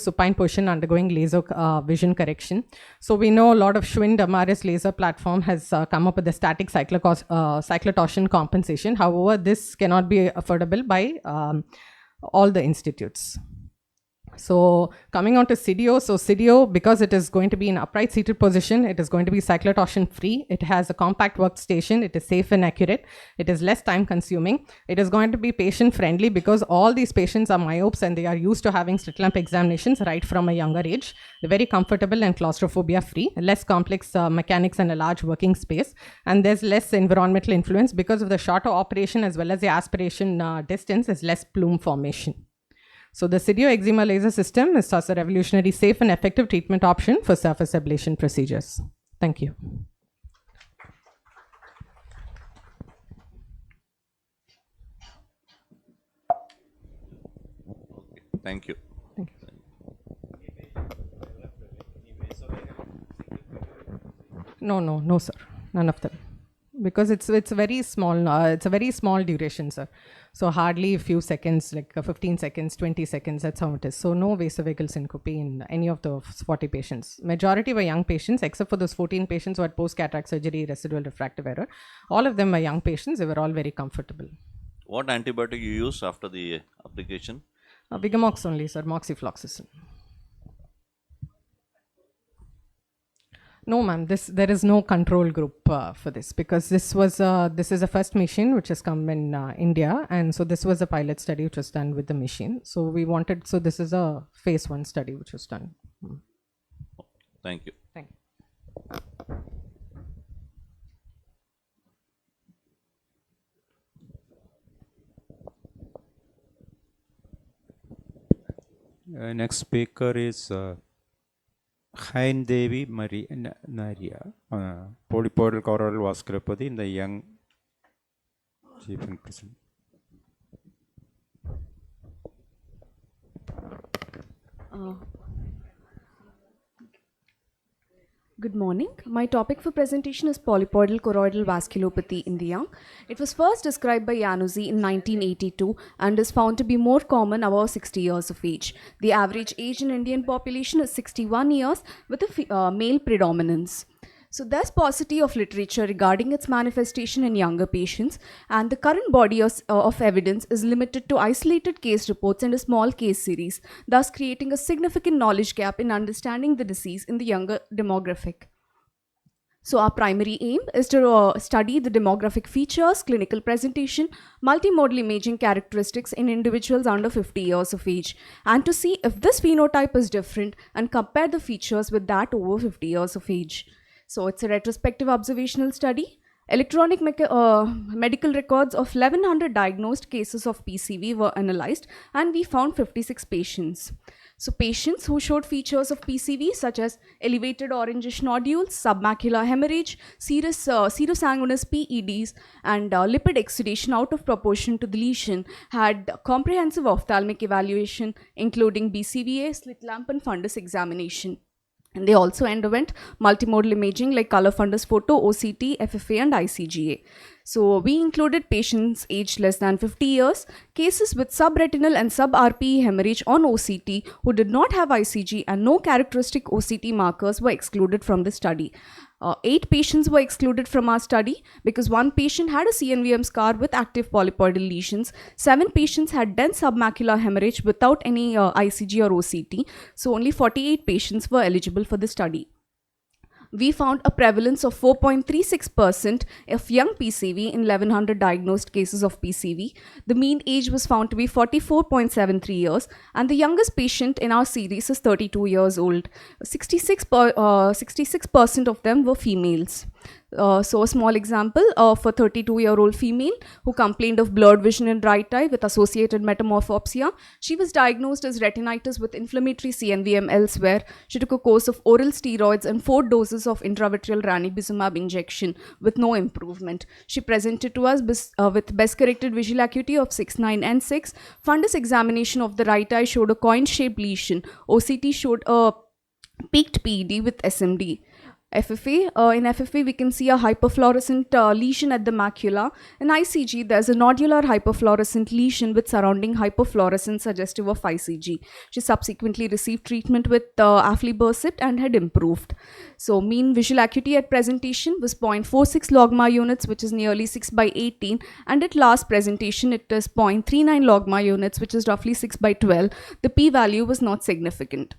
supine position undergoing laser vision correction. So we know a lot of Schwind MRS laser platform has come up with a static cyclotorsion compensation. However, this cannot be affordable by all the institutes. So coming on to CDO, so CDO, because it is going to be in upright seated position, it is going to be cyclotorsion free. It has a compact workstation. It is safe and accurate. It is less time consuming. It is going to be patient friendly because all these patients are myopes and they are used to having slit lamp examinations right from a younger age. They're very comfortable and claustrophobia free, less complex mechanics and a large working space. And there's less environmental influence because of the shorter operation as well as the aspiration distance is less plume formation. So the CDO eczema laser system is thus a revolutionary, safe and effective treatment option for surface ablation procedures. Thank you. Thank you. Thank you. No, sir. None of them. Because it's very small. It's a very small duration, sir. So hardly a few seconds, like 15 seconds, 20 seconds. That's how it is. So no vasovagal syncope in any of the 40 patients. Majority were young patients, except for those 14 patients who had post-cataract surgery, residual refractive error. All of them were young patients. They were all very comfortable. What antibiotic you use after the application? Vigamox only, sir. Moxifloxacin. No, ma'am. There is no control group for this, because this is the first machine which has come in India, and so this was a pilot study which was done with the machine. So this is a phase 1 study which was done. Thank you. Thank you. Next speaker is Hain Devi Naria, polypoidal choroidal vasculopathy in the young chief and president. Good morning. My topic for presentation is polypoidal choroidal vasculopathy in the young. It was first described by Januzzi in 1982 and is found to be more common above 60 years of age. The average age in Indian population is 61 years with a male predominance. So there's paucity of literature regarding its manifestation in younger patients, and the current body of evidence is limited to isolated case reports and a small case series, thus creating a significant knowledge gap in understanding the disease in the younger demographic. So our primary aim is to study the demographic features, clinical presentation, multimodal imaging characteristics in individuals under 50 years of age, and to see if this phenotype is different and compare the features with that over 50 years of age. So it's a retrospective observational study. Electronic medical records of 1100 diagnosed cases of PCV were analyzed, and we found 56 patients. So patients who showed features of PCV such as elevated orangish nodules, submacular hemorrhage, serosanguinous PEDs, and lipid exudation out of proportion to the lesion had comprehensive ophthalmic evaluation, including BCVA, slit lamp, and fundus examination. And they also underwent multimodal imaging like color fundus photo, OCT, FFA, and ICGA. So we included patients aged less than 50 years, cases with subretinal and sub-RPE hemorrhage on OCT who did not have ICG, and no characteristic OCT markers were excluded from the study. 8 patients were excluded from our study because 1 patient had a CNVM scar with active polypoidal lesions. 7 patients had dense submacular hemorrhage without any ICG or OCT. So only 48 patients were eligible for the study. We found a prevalence of 4.36% of young PCV in 1100 diagnosed cases of PCV. The mean age was found to be 44.73 years, and the youngest patient in our series is 32 years old. 66% of them were females. So a small example of a 32-year-old female who complained of blurred vision in right eye with associated metamorphopsia. She was diagnosed as retinitis with inflammatory CNVM elsewhere. She took a course of oral steroids and 4 doses of intravitreal ranibizumab injection with no improvement. She presented to us with best corrected visual acuity of 6.9 and 6. Fundus examination of the right eye showed a coin-shaped lesion. OCT showed a peaked PED with SMD. FFA, in FFA we can see a hyperfluorescent lesion at the macula. In ICG there's a nodular hyperfluorescent lesion with surrounding hyperfluorescence suggestive of ICG. She subsequently received treatment with aflibercept and had improved. So mean visual acuity at presentation was 0.46 logMAR units, which is nearly 6/18, and at last presentation it is 0.39 logMAR units, which is roughly 6/12. The p-value was not significant.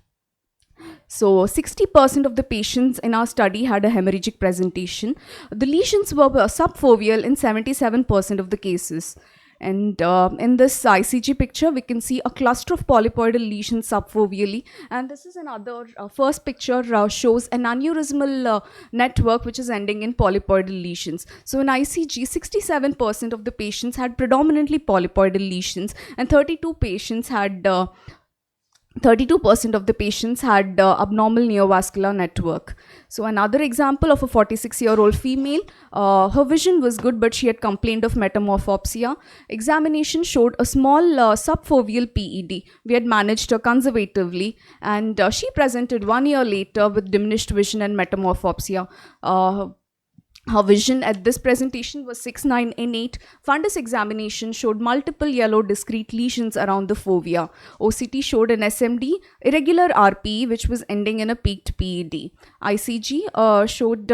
So 60% of the patients in our study had a hemorrhagic presentation. The lesions were subfoveal in 77% of the cases. And in this ICG picture, we can see a cluster of polypoidal lesions subfoveally. And this is another, first picture shows an aneurysmal network which is ending in polypoidal lesions. So in ICG, 67% of the patients had predominantly polypoidal lesions, and 32% of the patients had abnormal neovascular network. So another example of a 46-year-old female, her vision was good, but she had complained of metamorphopsia. Examination showed a small subfoveal PED. We had managed her conservatively, and she presented 1 year later with diminished vision and metamorphopsia. Her vision at this presentation was 6.9 and 8. Fundus examination showed multiple yellow discrete lesions around the fovea. OCT showed an SMD, irregular RPE, which was ending in a peaked PED. ICG showed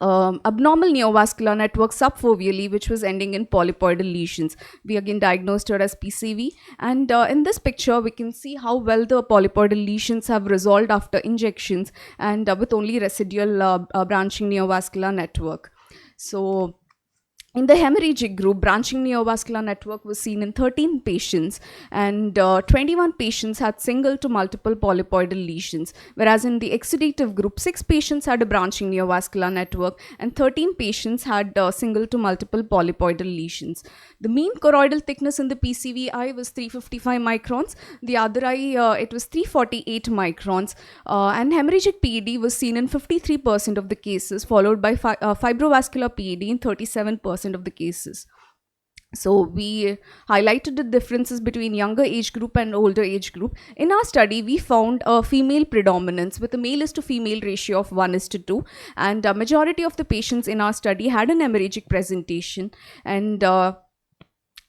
abnormal neovascular network subfoveally, which was ending in polypoidal lesions. We again diagnosed her as PCV. And in this picture, we can see how well the polypoidal lesions have resolved after injections and with only residual branching neovascular network. So, in the hemorrhagic group, branching neovascular network was seen in 13 patients, and 21 patients had single to multiple polypoidal lesions, whereas in the exudative group, 6 patients had a branching neovascular network and 13 patients had single to multiple polypoidal lesions. The mean choroidal thickness in the PCV eye was 355 microns, the other eye it was 348 microns, and hemorrhagic PED was seen in 53% of the cases, followed by fibrovascular PED in 37% of the cases. So we highlighted the differences between younger age group and older age group. In our study, we found a female predominance with a male is to female ratio of 1:2, and a majority of the patients in our study had an hemorrhagic presentation, and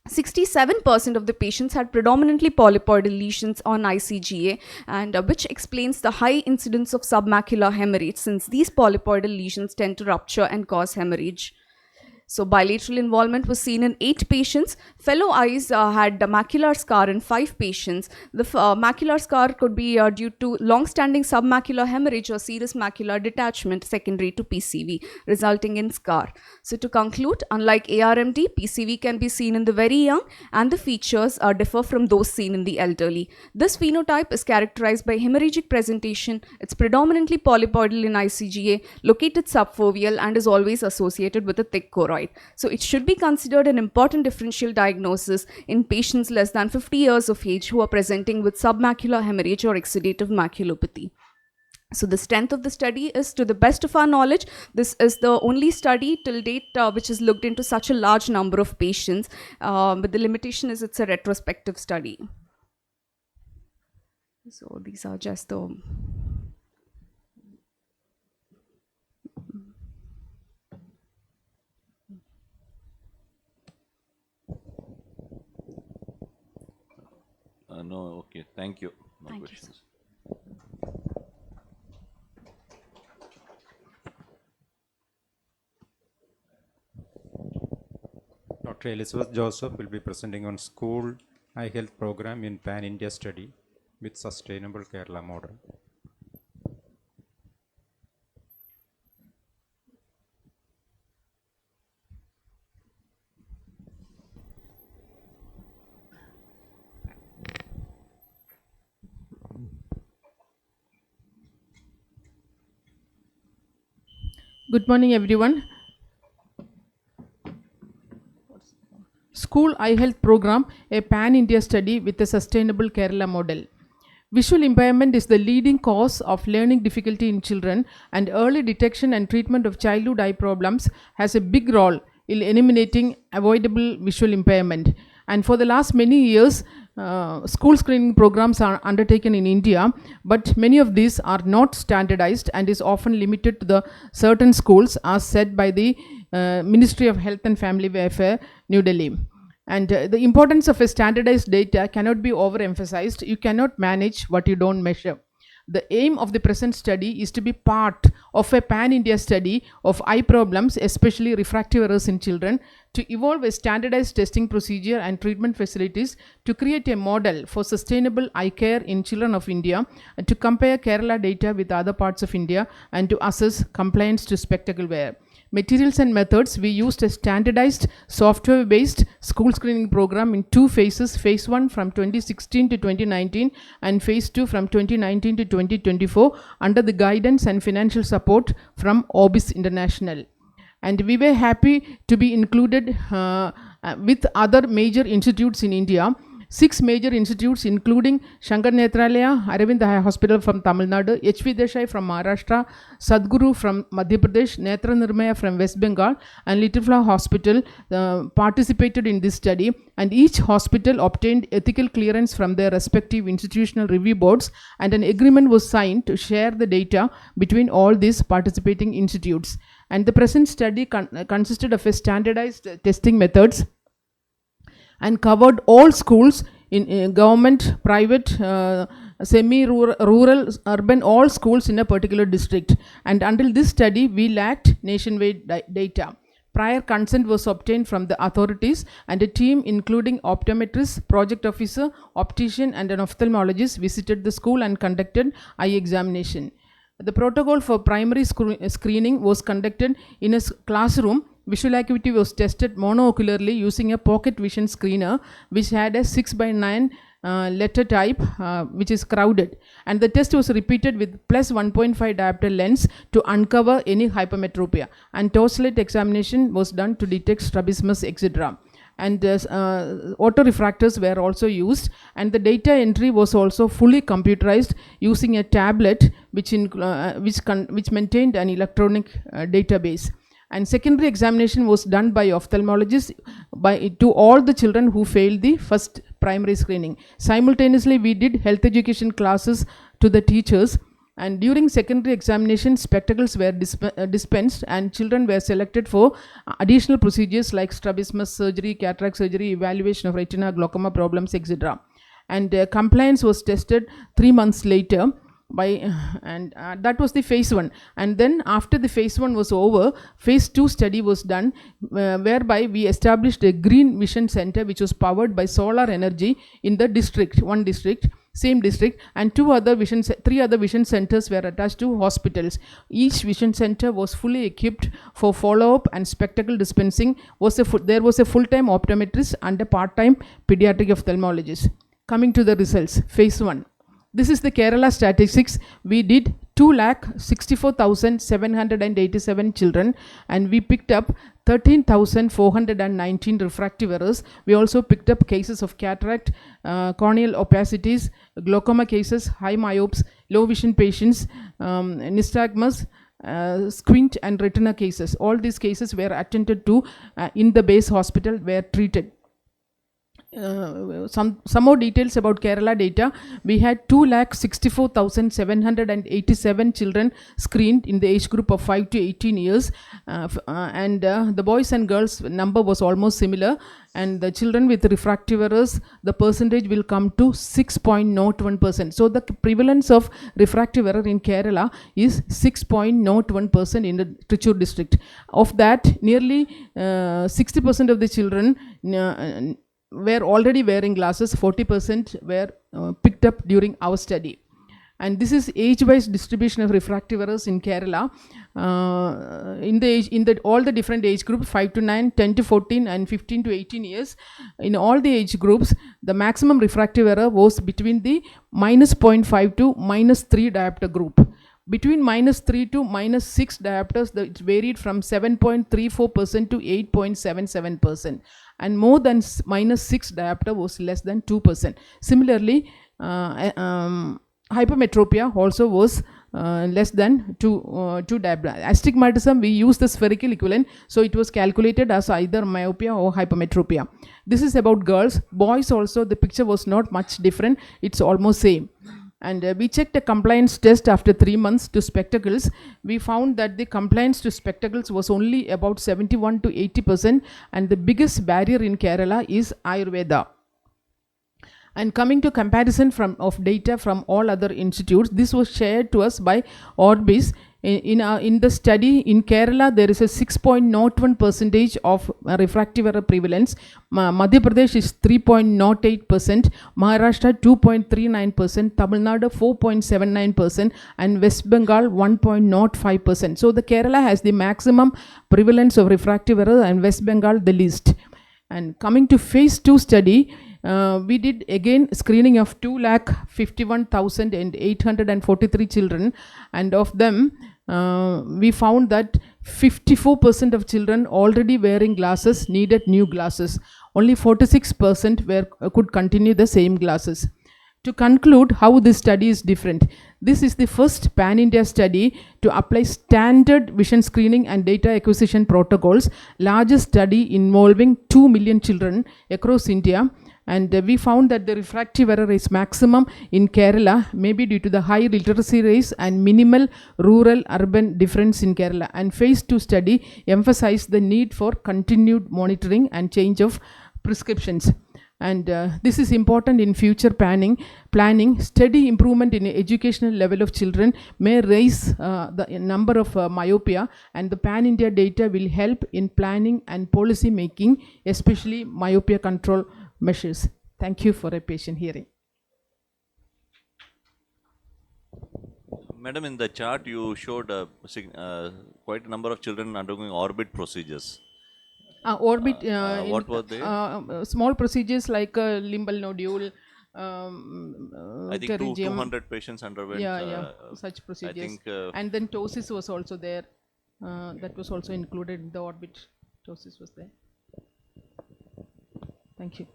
67% of the patients had predominantly polypoidal lesions on ICGA, and which explains the high incidence of submacular hemorrhage, since these polypoidal lesions tend to rupture and cause hemorrhage. So bilateral involvement was seen in 8 patients. Fellow eyes had a macular scar in 5 patients. The macular scar could be due to long-standing submacular hemorrhage or serous macular detachment secondary to PCV, resulting in scar. So to conclude, unlike ARMD, PCV can be seen in the very young, and the features differ from those seen in the elderly. This phenotype is characterized by hemorrhagic presentation. It's predominantly polypoidal in ICGA, located subfoveal, and is always associated with a thick choroid. So it should be considered an important differential diagnosis in patients less than 50 years of age who are presenting with submacular hemorrhage or exudative maculopathy. So the strength of the study is, to the best of our knowledge, this is the only study till date which has looked into such a large number of patients, but the limitation is it's a retrospective study. So these are just the... No, okay, thank you. No Thank you, questions. Dr. Elizabeth Joseph will be presenting on school eye health program in Pan-India study with sustainable Kerala model. Good morning, everyone. School Eye Health Program, a pan-India study with a sustainable Kerala model. Visual impairment is the leading cause of learning difficulty in children, and early detection and treatment of childhood eye problems has a big role in eliminating avoidable visual impairment. And for the last many years, school screening programs are undertaken in India, but many of these are not standardized and is often limited to the certain schools, as said by the Ministry of Health and Family Welfare, New Delhi. And the importance of a standardized data cannot be overemphasized. You cannot manage what you don't measure. The aim of the present study is to be part of a pan-India study of eye problems, especially refractive errors in children, to evolve a standardized testing procedure and treatment facilities, to create a model for sustainable eye care in children of India, and to compare Kerala data with other parts of India, and to assess compliance to spectacle wear. Materials and methods: we used a standardized software-based school screening program in 2 phases, phase 1 from 2016 to 2019 and phase 2 from 2019 to 2024, under the guidance and financial support from Orbis International. And we were happy to be included with other major institutes in India. 6 major institutes, including Shankar Nethralaya, Aravind Eye Hospital from Tamil Nadu, H.V. Desai from Maharashtra, Sadhguru from Madhya Pradesh, Netra Nirmaya from West Bengal, and Little Flower Hospital participated in this study, and each hospital obtained ethical clearance from their respective institutional review boards, and an agreement was signed to share the data between all these participating institutes. And the present study consisted of a standardized testing methods and covered all schools in government, private, semi-rural, urban, all schools in a particular district. And until this study, we lacked nationwide data. Prior consent was obtained from the authorities, and a team including optometrist, project officer, optician and an ophthalmologist visited the school and conducted eye examination. The protocol for primary screening was conducted in a classroom. Visual acuity was tested monocularly using a pocket vision screener which had a 6:9 letter type which is crowded, and the test was repeated with plus 1.5 diopter lens to uncover any hypermetropia, and torchlight examination was done to detect strabismus, etc. And autorefractors were also used, and the data entry was also fully computerized using a tablet which maintained an electronic database. And secondary examination was done by ophthalmologists to all the children who failed the first primary screening. Simultaneously, we did health education classes to the teachers, and during secondary examination, spectacles were dispensed and children were selected for additional procedures like strabismus surgery, cataract surgery, evaluation of retina, glaucoma problems, etc. And compliance was tested 3 months later. That was the phase 1, and then after the phase 1 was over, phase 2 study was done, whereby we established a green vision center which was powered by solar energy in the district, same district, and three other vision centers were attached to hospitals. Each vision center was fully equipped for follow-up and spectacle dispensing. There was a full-time optometrist and a part-time pediatric ophthalmologist. Coming to the results, phase 1. This is the Kerala statistics. We did 2,64,787 children, and we picked up 13,419 refractive errors. We also picked up cases of cataract, corneal opacities, glaucoma cases, high myopes, low vision patients, nystagmus, squint and retina cases. All these cases were attended to in the base hospital, were treated. Some more details about Kerala data. We had 2,64,787 children screened in the age group of 5 to 18 years, and the boys and girls number was almost similar, and the children with refractive errors, the percentage will come to 6.01%. So the prevalence of refractive error in Kerala is 6.01% in the Trichy district. Of that, nearly 60% of the children were already wearing glasses. 40% were picked up during our study. And this is age-wise distribution of refractive errors in Kerala. All the different age groups, 5 to 9, 10 to 14 and 15 to 18 years. In all the age groups, the maximum refractive error was between the -0.5 to -3 diopter group. Between -3 to -6 diopters, it varied from 7.34% to 8.77%. And more than -6 diopter was less than 2%. Similarly, hypermetropia also was less than 2 diopter. Astigmatism, we use the spherical equivalent, so it was calculated as either myopia or hypermetropia. This is about girls. Boys also, the picture was not much different. It's almost same. And we checked a compliance test after 3 months to spectacles. We found that the compliance to spectacles was only about 71 to 80%, and the biggest barrier in Kerala is Ayurveda. And coming to comparison of data from all other institutes, this was shared to us by Orbis. In the study in Kerala, there is a 6.01% of refractive error prevalence. Madhya Pradesh is 3.08%, Maharashtra 2.39%, Tamil Nadu 4.79%, and West Bengal 1.05%. So the Kerala has the maximum prevalence of refractive error and West Bengal the least. And coming to phase 2 study, we did again screening of 2,51,843 children, and of them we found that 54% of children already wearing glasses needed new glasses. Only 46% could continue the same glasses. To conclude how this study is different, this is the first pan-India study to apply standard vision screening and data acquisition protocols, largest study involving 2 million children across India. And we found that the refractive error is maximum in Kerala, maybe due to the high literacy rates and minimal rural-urban difference in Kerala. And phase 2 study emphasized the need for continued monitoring and change of prescriptions. and this is important in future planning. Steady improvement in educational level of children may raise the number of myopia, and the pan-India data will help in planning and policy making, especially myopia control measures. Thank you for a patient hearing. Madam, in the chart you showed quite a number of children undergoing orbit procedures. Orbit. What were they? Small procedures like limbal nodule. I think pterygium. 200 patients underwent. Such procedures. I think, and then ptosis was also there. That was also included in the orbit. Ptosis was there. Thank you.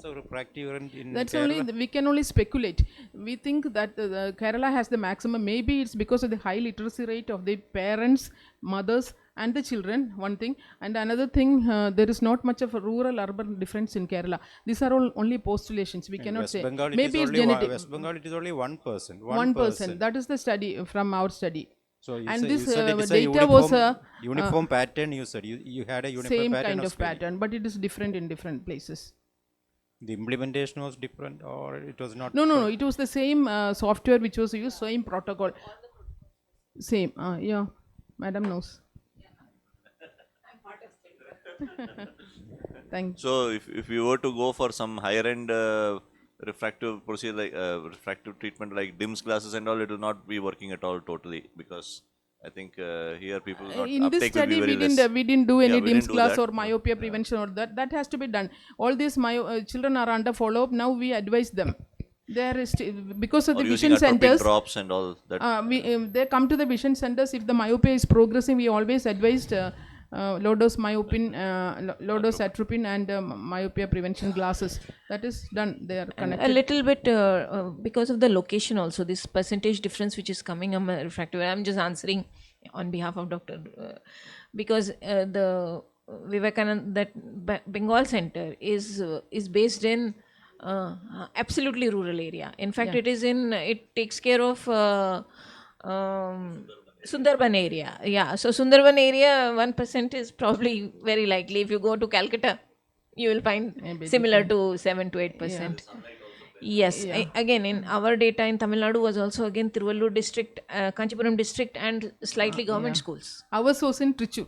So refractive error in That's Kerala? only we can only speculate. We think that Kerala has the maximum. Maybe it's because of the high literacy rate of the parents, mothers, and the children. One thing, and another thing, there is not much of a rural-urban difference in Kerala. These are all only postulations. We cannot West say. Bengal, Maybe it's only genetic. West Bengal, it is only 1%. 1%. That is the study from our study. So you And say, this you said it is a data was a uniform pattern. You said you had a uniform same pattern kind of screening. pattern, but it is different in different places. The implementation was different, or it was not? No. It was the same software which was used, same protocol. Same. Yeah, madam knows. Thank you. So if you were to go for some higher end refractive procedure like refractive treatment like DIMS glasses and all, it will not be working at all totally, because I think here people not In this uptake will be study, very we less. didn't do any we DIMS didn't do class that. or myopia prevention or that. That has to be done. All these children are under follow-up. Now we advise them. There is because of Or the using vision atropine centers. drops and all that. They come to the vision centers. If the myopia is progressing, we always advised low-dose low-dose atropine and myopia prevention glasses. That is done. They are connected. A little bit because of the location also, this percentage difference which is coming on refractive. I'm just answering on behalf of Dr. Because the Vivekanand, that Bengal center is based in absolutely rural area. In fact, it takes care of Sundarban area. Yeah, so Sundarban area 1% is probably very likely. If you go to Calcutta, you will find similar to 7 to 8%. Yes, again in our data in Tamil Nadu was also again Tiruvallur district, Kanchipuram district, and slightly government schools. Ours was in Trichur.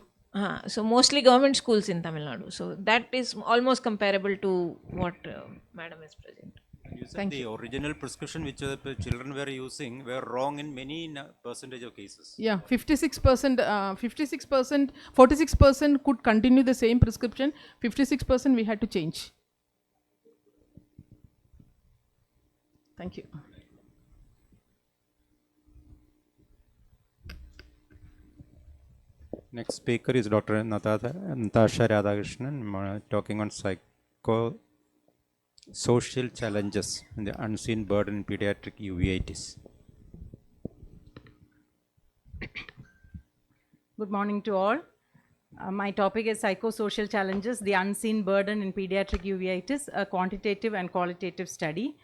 So mostly government schools in Tamil Nadu. So that is almost comparable to what Madam is present. You said the original prescription which the children were using were wrong in many percentage of cases. Yeah, 56%, 46% could continue the same prescription. 56% we had to change. Thank you. Next speaker is Dr. Natasha Radhakrishnan, talking on social challenges and the unseen burden in pediatric uveitis. Good morning to all. My topic is psychosocial challenges, the unseen burden in pediatric uveitis, a quantitative and qualitative study.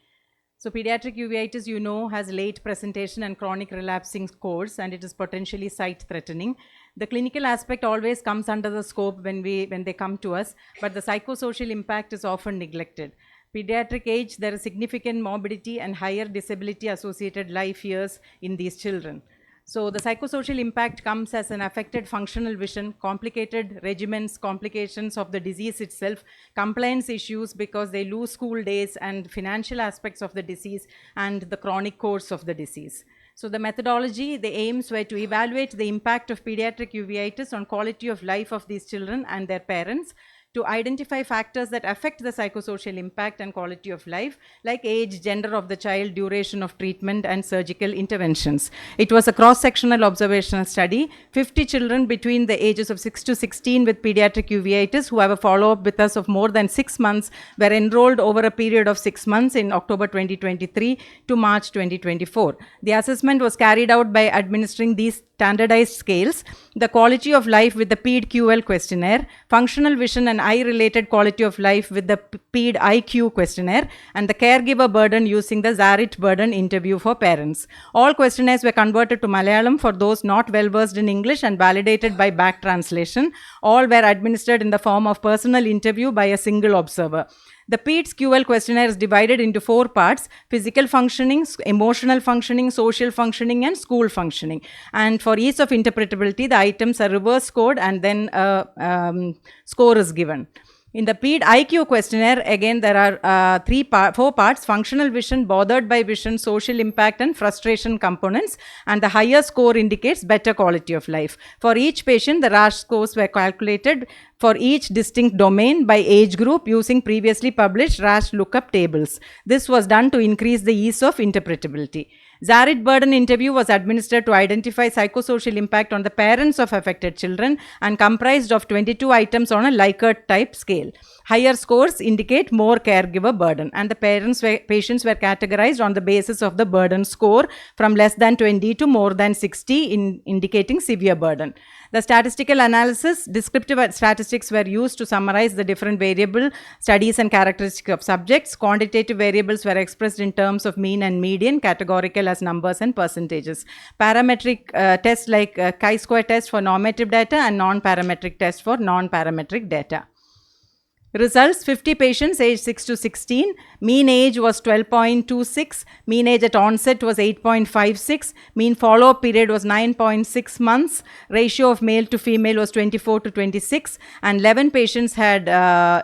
So pediatric uveitis, you know, has late presentation and chronic relapsing course, and it is potentially sight threatening. The clinical aspect always comes under the scope when they come to us, but the psychosocial impact is often neglected. Pediatric age, there is significant morbidity and higher disability associated life years in these children. So the psychosocial impact comes as an affected functional vision, complicated regimens, complications of the disease itself, compliance issues because they lose school days, and financial aspects of the disease and the chronic course of the disease. So the methodology, the aims were to evaluate the impact of pediatric uveitis on quality of life of these children and their parents, to identify factors that affect the psychosocial impact and quality of life, like age, gender of the child, duration of treatment, and surgical interventions. It was a cross-sectional observational study. 50 children between the ages of 6 to 16 with pediatric uveitis who have a follow-up with us of more than 6 months were enrolled over a period of 6 months in October 2023 to March 2024. The assessment was carried out by administering these standardized scales, the quality of life with the PED-QL questionnaire, functional vision and eye-related quality of life with the PED-IQ questionnaire, and the caregiver burden using the Zarit burden interview for parents. All questionnaires were converted to Malayalam for those not well versed in English and validated by back translation. All were administered in the form of personal interview by a single observer. The PEDS-QL questionnaire is divided into 4 parts: physical functioning, emotional functioning, social functioning, and school functioning. And for ease of interpretability, the items are reverse scored and then score is given. In the PED-IQ questionnaire, again, there are 4 parts: functional vision, bothered by vision, social impact, and frustration components. And the higher score indicates better quality of life. For each patient, the RASH scores were calculated for each distinct domain by age group using previously published RASH lookup tables. This was done to increase the ease of interpretability. Zarit burden interview was administered to identify psychosocial impact on the parents of affected children and comprised of 22 items on a Likert type scale. Higher scores indicate more caregiver burden, and the patients were categorized on the basis of the burden score from less than 20 to more than 60, indicating severe burden. The statistical analysis, descriptive statistics were used to summarize the different variable studies and characteristics of subjects. Quantitative variables were expressed in terms of mean and median, categorical as numbers and percentages. Parametric tests like chi-square test for normative data and non-parametric test for non-parametric data. Results: 50 patients aged 6 to 16. Mean age was 12.26. Mean age at onset was 8.56. Mean follow-up period was 9.6 months. Ratio of male to female was 24 to 26. And 11 patients had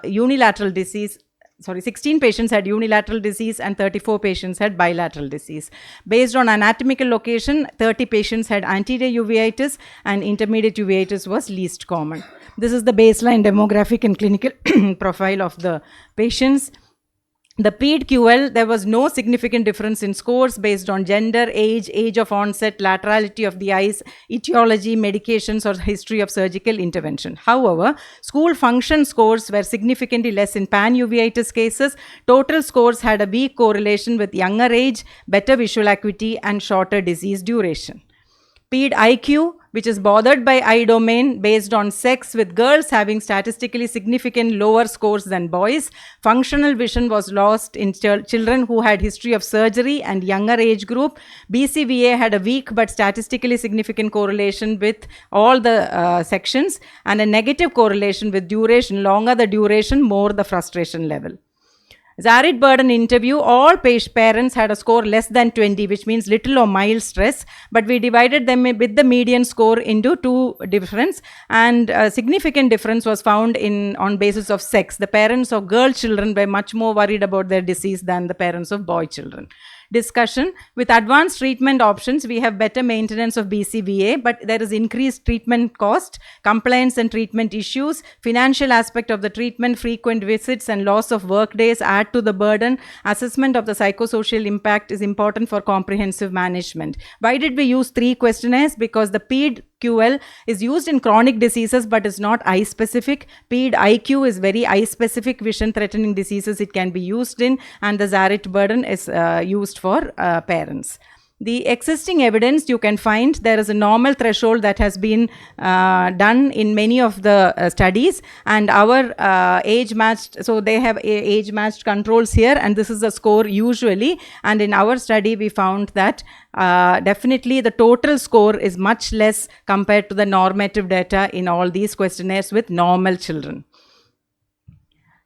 unilateral disease. 16 patients had unilateral disease and 34 patients had bilateral disease. Based on anatomical location, 30 patients had anterior uveitis and intermediate uveitis was least common. This is the baseline demographic and clinical profile of the patients. The PED-QL, there was no significant difference in scores based on gender, age of onset, laterality of the eyes, etiology, medications, or history of surgical intervention. However, school function scores were significantly less in pan-uveitis cases. Total scores had a weak correlation with younger age, better visual acuity, and shorter disease duration. PED-IQ, which is bothered by eye domain based on sex, with girls having statistically significant lower scores than boys. Functional vision was lost in children who had history of surgery and younger age group. BCVA had a weak but statistically significant correlation with all the sections, and a negative correlation with duration. Longer the duration, more the frustration level. Zarit burden interview, all parents had a score less than 20, which means little or mild stress, but we divided them with the median score into 2 difference, and a significant difference was found on basis of sex. The parents of girl children were much more worried about their disease than the parents of boy children. Discussion: with advanced treatment options, we have better maintenance of BCVA, but there is increased treatment cost, compliance and treatment issues, financial aspect of the treatment, frequent visits and loss of work days add to the burden. Assessment of the psychosocial impact is important for comprehensive management. Why did we use 3 questionnaires? Because the PED-QL is used in chronic diseases but is not eye specific. PED-IQ is very eye specific, vision threatening diseases it can be used in, and the Zarit burden is used for parents. The existing evidence, you can find there is a normal threshold that has been done in many of the studies, and our age matched, so they have age matched controls here, and this is the score usually, and in our study we found that definitely the total score is much less compared to the normative data in all these questionnaires with normal children.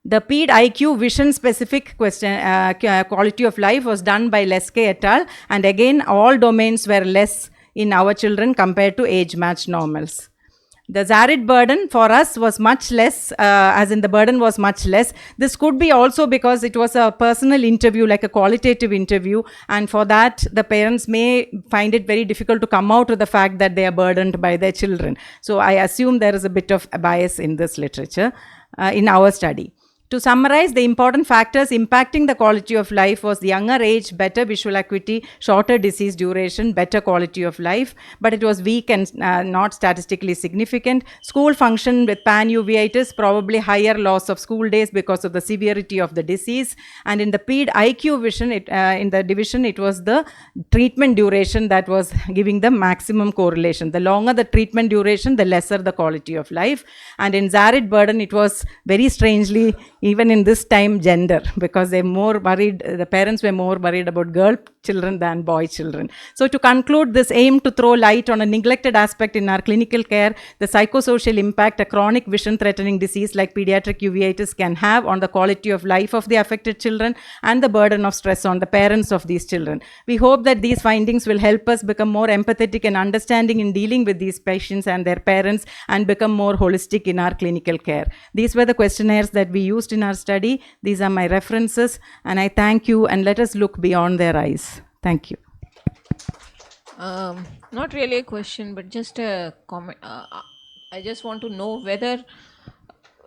The PED-IQ vision-specific quality of life was done by Leske et al. And again, all domains were less in our children compared to age-matched normals. The Zarit burden for us was much less, as in the burden was much less. This could be also because it was a personal interview, like a qualitative interview, and for that the parents may find it very difficult to come out with the fact that they are burdened by their children. So I assume there is a bit of bias in this literature, in our study. To summarize, the important factors impacting the quality of life was the younger age, better visual acuity, shorter disease duration, better quality of life, but it was weak and not statistically significant. School function with pan-uveitis, probably higher loss of school days because of the severity of the disease. And in the PED IQ vision, in the division, it was the treatment duration that was giving the maximum correlation. The longer the treatment duration, the lesser the quality of life. And in Zarit burden, it was very strangely, even in this time, gender, because they're more worried, the parents were more worried about girl children than boy children. So to conclude, this aim to throw light on a neglected aspect in our clinical care, the psychosocial impact a chronic vision threatening disease like pediatric uveitis can have on the quality of life of the affected children and the burden of stress on the parents of these children. We hope that these findings will help us become more empathetic and understanding in dealing with these patients and their parents and become more holistic in our clinical care. These were the questionnaires that we used in our study. These are my references, and I thank you, and let us look beyond their eyes. Thank you. Not really a question, but just a comment. I just want to know whether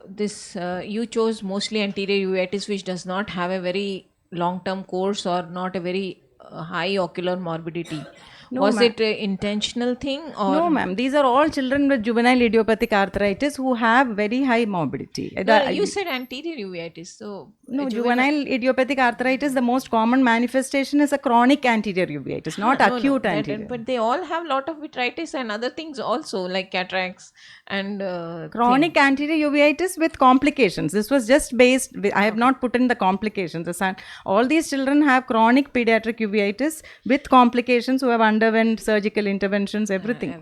this you chose mostly anterior uveitis, which does not have a very long-term course or not a very high ocular morbidity. No, Was ma'am. it an intentional thing or No, ma'am. These are all children with juvenile idiopathic arthritis who have very high morbidity. No, you said anterior uveitis, so No, juvenile idiopathic arthritis, the most common manifestation is a chronic anterior uveitis, not acute anterior. but they all have lot of vitritis and other things also, like cataracts and Chronic anterior uveitis with complications. This was just based, I have not put in the complications. All these children have chronic pediatric uveitis with complications who have underwent surgical interventions, everything.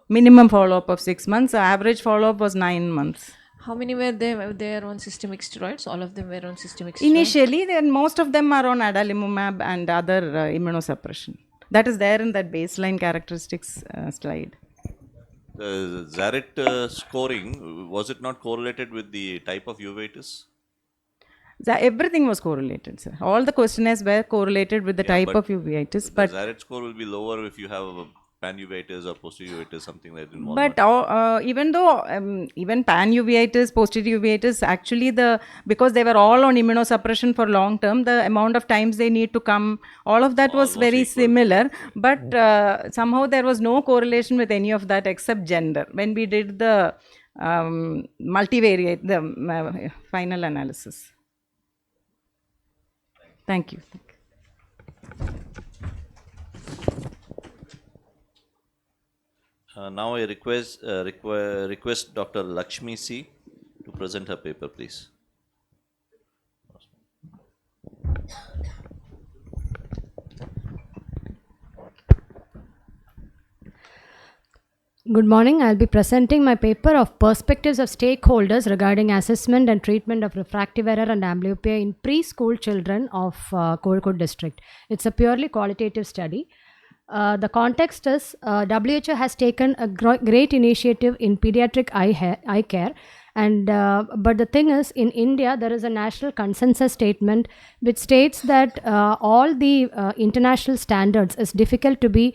Minimum follow-up of 6 months. Average follow-up was 9 months. How many were there on systemic steroids? All of them were on systemic steroids? Initially, then most of them are on adalimumab and other immunosuppression. That is there in that baseline characteristics slide. The Zarit scoring, was it not correlated with the type of uveitis? Everything was correlated, sir. All the questionnaires were correlated with the type of uveitis. But the Zarit score will be lower if you have a pan-uveitis or posterior uveitis, something like that. But even though even pan-uveitis, posterior uveitis, actually because they were all on immunosuppression for long term, the amount of times they need to come, all of that was very similar. But somehow there was no correlation with any of that except gender. When we did the multivariate, the final analysis. Thank you. Now I request Dr. Lakshmi C. to present her paper, please. Good morning. I'll be presenting my paper of perspectives of stakeholders regarding assessment and treatment of refractive error and amblyopia in preschool children of Kozhikode district. It's a purely qualitative study. The context is WHO has taken a great initiative in pediatric eye care, and but the thing is, in India there is a national consensus statement which states that all the international standards is difficult to be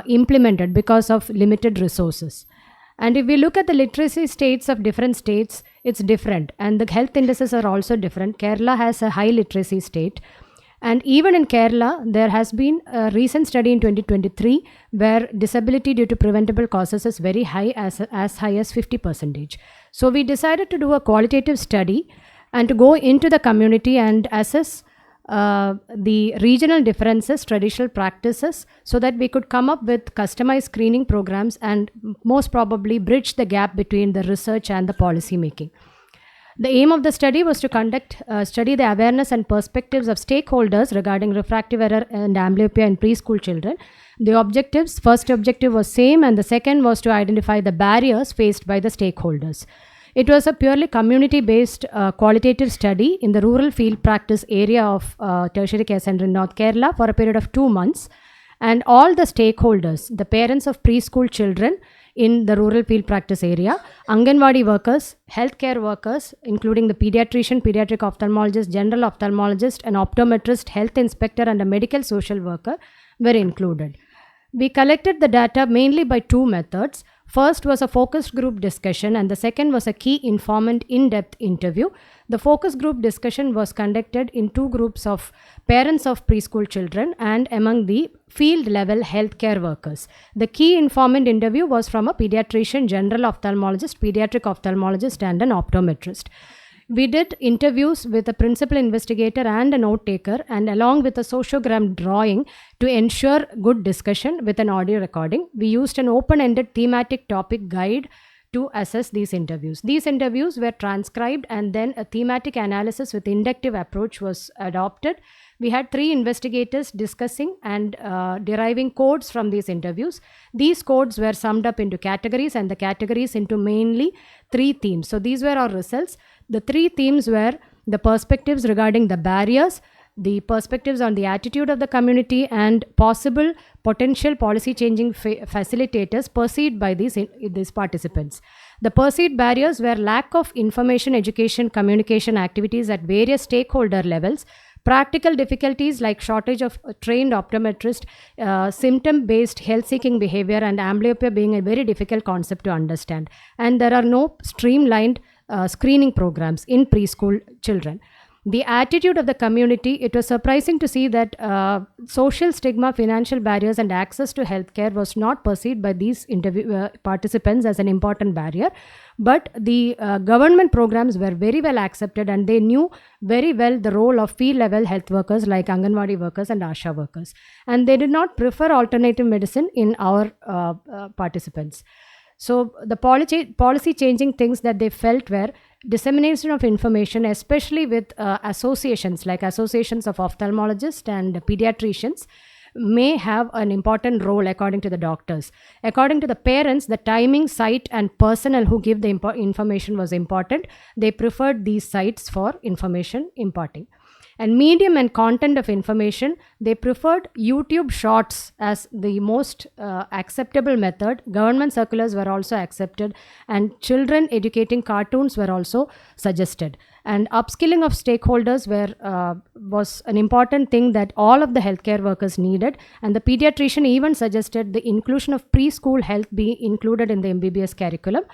implemented because of limited resources. And if we look at the literacy states of different states, it's different, and the health indices are also different. Kerala has a high literacy state. And even in Kerala, there has been a recent study in 2023 where disability due to preventable causes is very high, as high as 50%. So we decided to do a qualitative study and to go into the community and assess the regional differences, traditional practices, so that we could come up with customized screening programs and most probably bridge the gap between the research and the policy making. The aim of the study was to study the awareness and perspectives of stakeholders regarding refractive error and amblyopia in preschool children. The objectives, first objective was same, and the second was to identify the barriers faced by the stakeholders. It was a purely community-based qualitative study in the rural field practice area of tertiary care center in North Kerala for a period of 2 months. And all the stakeholders, the parents of preschool children in the rural field practice area, Anganwadi workers, healthcare workers, including the pediatrician, pediatric ophthalmologist, general ophthalmologist, an optometrist, health inspector, and a medical social worker were included. We collected the data mainly by 2 methods. First was a focus group discussion, and the second was a key informant in-depth interview. The focus group discussion was conducted in two groups of parents of preschool children and among the field level healthcare workers. The key informant interview was from a pediatrician, general ophthalmologist, pediatric ophthalmologist, and an optometrist. We did interviews with a principal investigator and a note taker, and along with a sociogram drawing to ensure good discussion with an audio recording. We used an open-ended thematic topic guide to assess these interviews. These interviews were transcribed, and then a thematic analysis with inductive approach was adopted. We had 3 investigators discussing and deriving codes from these interviews. These codes were summed up into categories, and the categories into mainly 3 themes. So these were our results. The 3 themes were the perspectives regarding the barriers, the perspectives on the attitude of the community, and possible potential policy changing facilitators perceived by these participants. The perceived barriers were lack of information, education, communication activities at various stakeholder levels, practical difficulties like shortage of trained optometrists, symptom-based health-seeking behavior, and amblyopia being a very difficult concept to understand. And there are no streamlined screening programs in preschool children. The attitude of the community, it was surprising to see that social stigma, financial barriers, and access to healthcare was not perceived by these participants as an important barrier. But the government programs were very well accepted, and they knew very well the role of field level health workers like Anganwadi workers and Asha workers. And they did not prefer alternative medicine in our participants. So the policy changing things that they felt were dissemination of information, especially with associations like associations of ophthalmologists and pediatricians, may have an important role according to the doctors. According to the parents, the timing, site, and personnel who give the information was important. They preferred these sites for information imparting. And medium and content of information, they preferred YouTube shorts as the most acceptable method. Government circulars were also accepted, and children educating cartoons were also suggested. And upskilling of stakeholders was an important thing that all of the healthcare workers needed. And the pediatrician even suggested the inclusion of preschool health be included in the MBBS curriculum.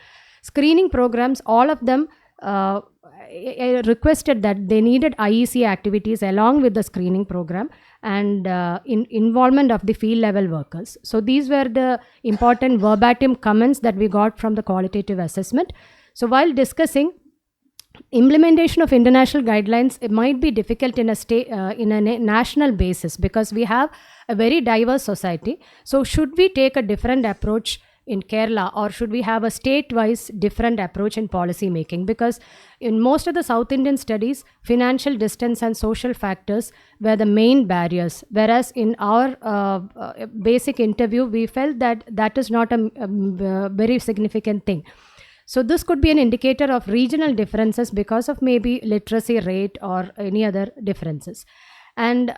Screening programs, all of them requested that they needed IEC activities along with the screening program and involvement of the field level workers. So these were the important verbatim comments that we got from the qualitative assessment. So while discussing implementation of international guidelines, it might be difficult in a national basis because we have a very diverse society. So should we take a different approach in Kerala, or should we have a state-wise different approach in policy making? Because in most of the South Indian studies, financial distance and social factors were the main barriers, whereas in our basic interview, we felt that that is not a very significant thing. So this could be an indicator of regional differences because of maybe literacy rate or any other differences. And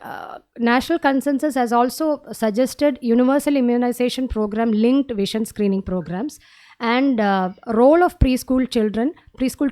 national consensus has also suggested universal immunization program linked vision screening programs, and role of preschool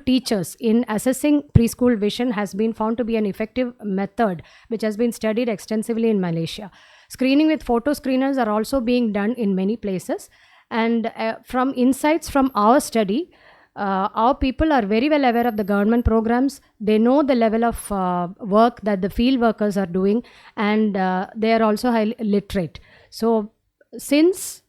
teachers in assessing preschool vision has been found to be an effective method which has been studied extensively in Malaysia. Screening with photo screeners are also being done in many places, and from insights from our study, our people are very well aware of the government programs. They know the level of work that the field workers are doing, and they are also highly literate. So since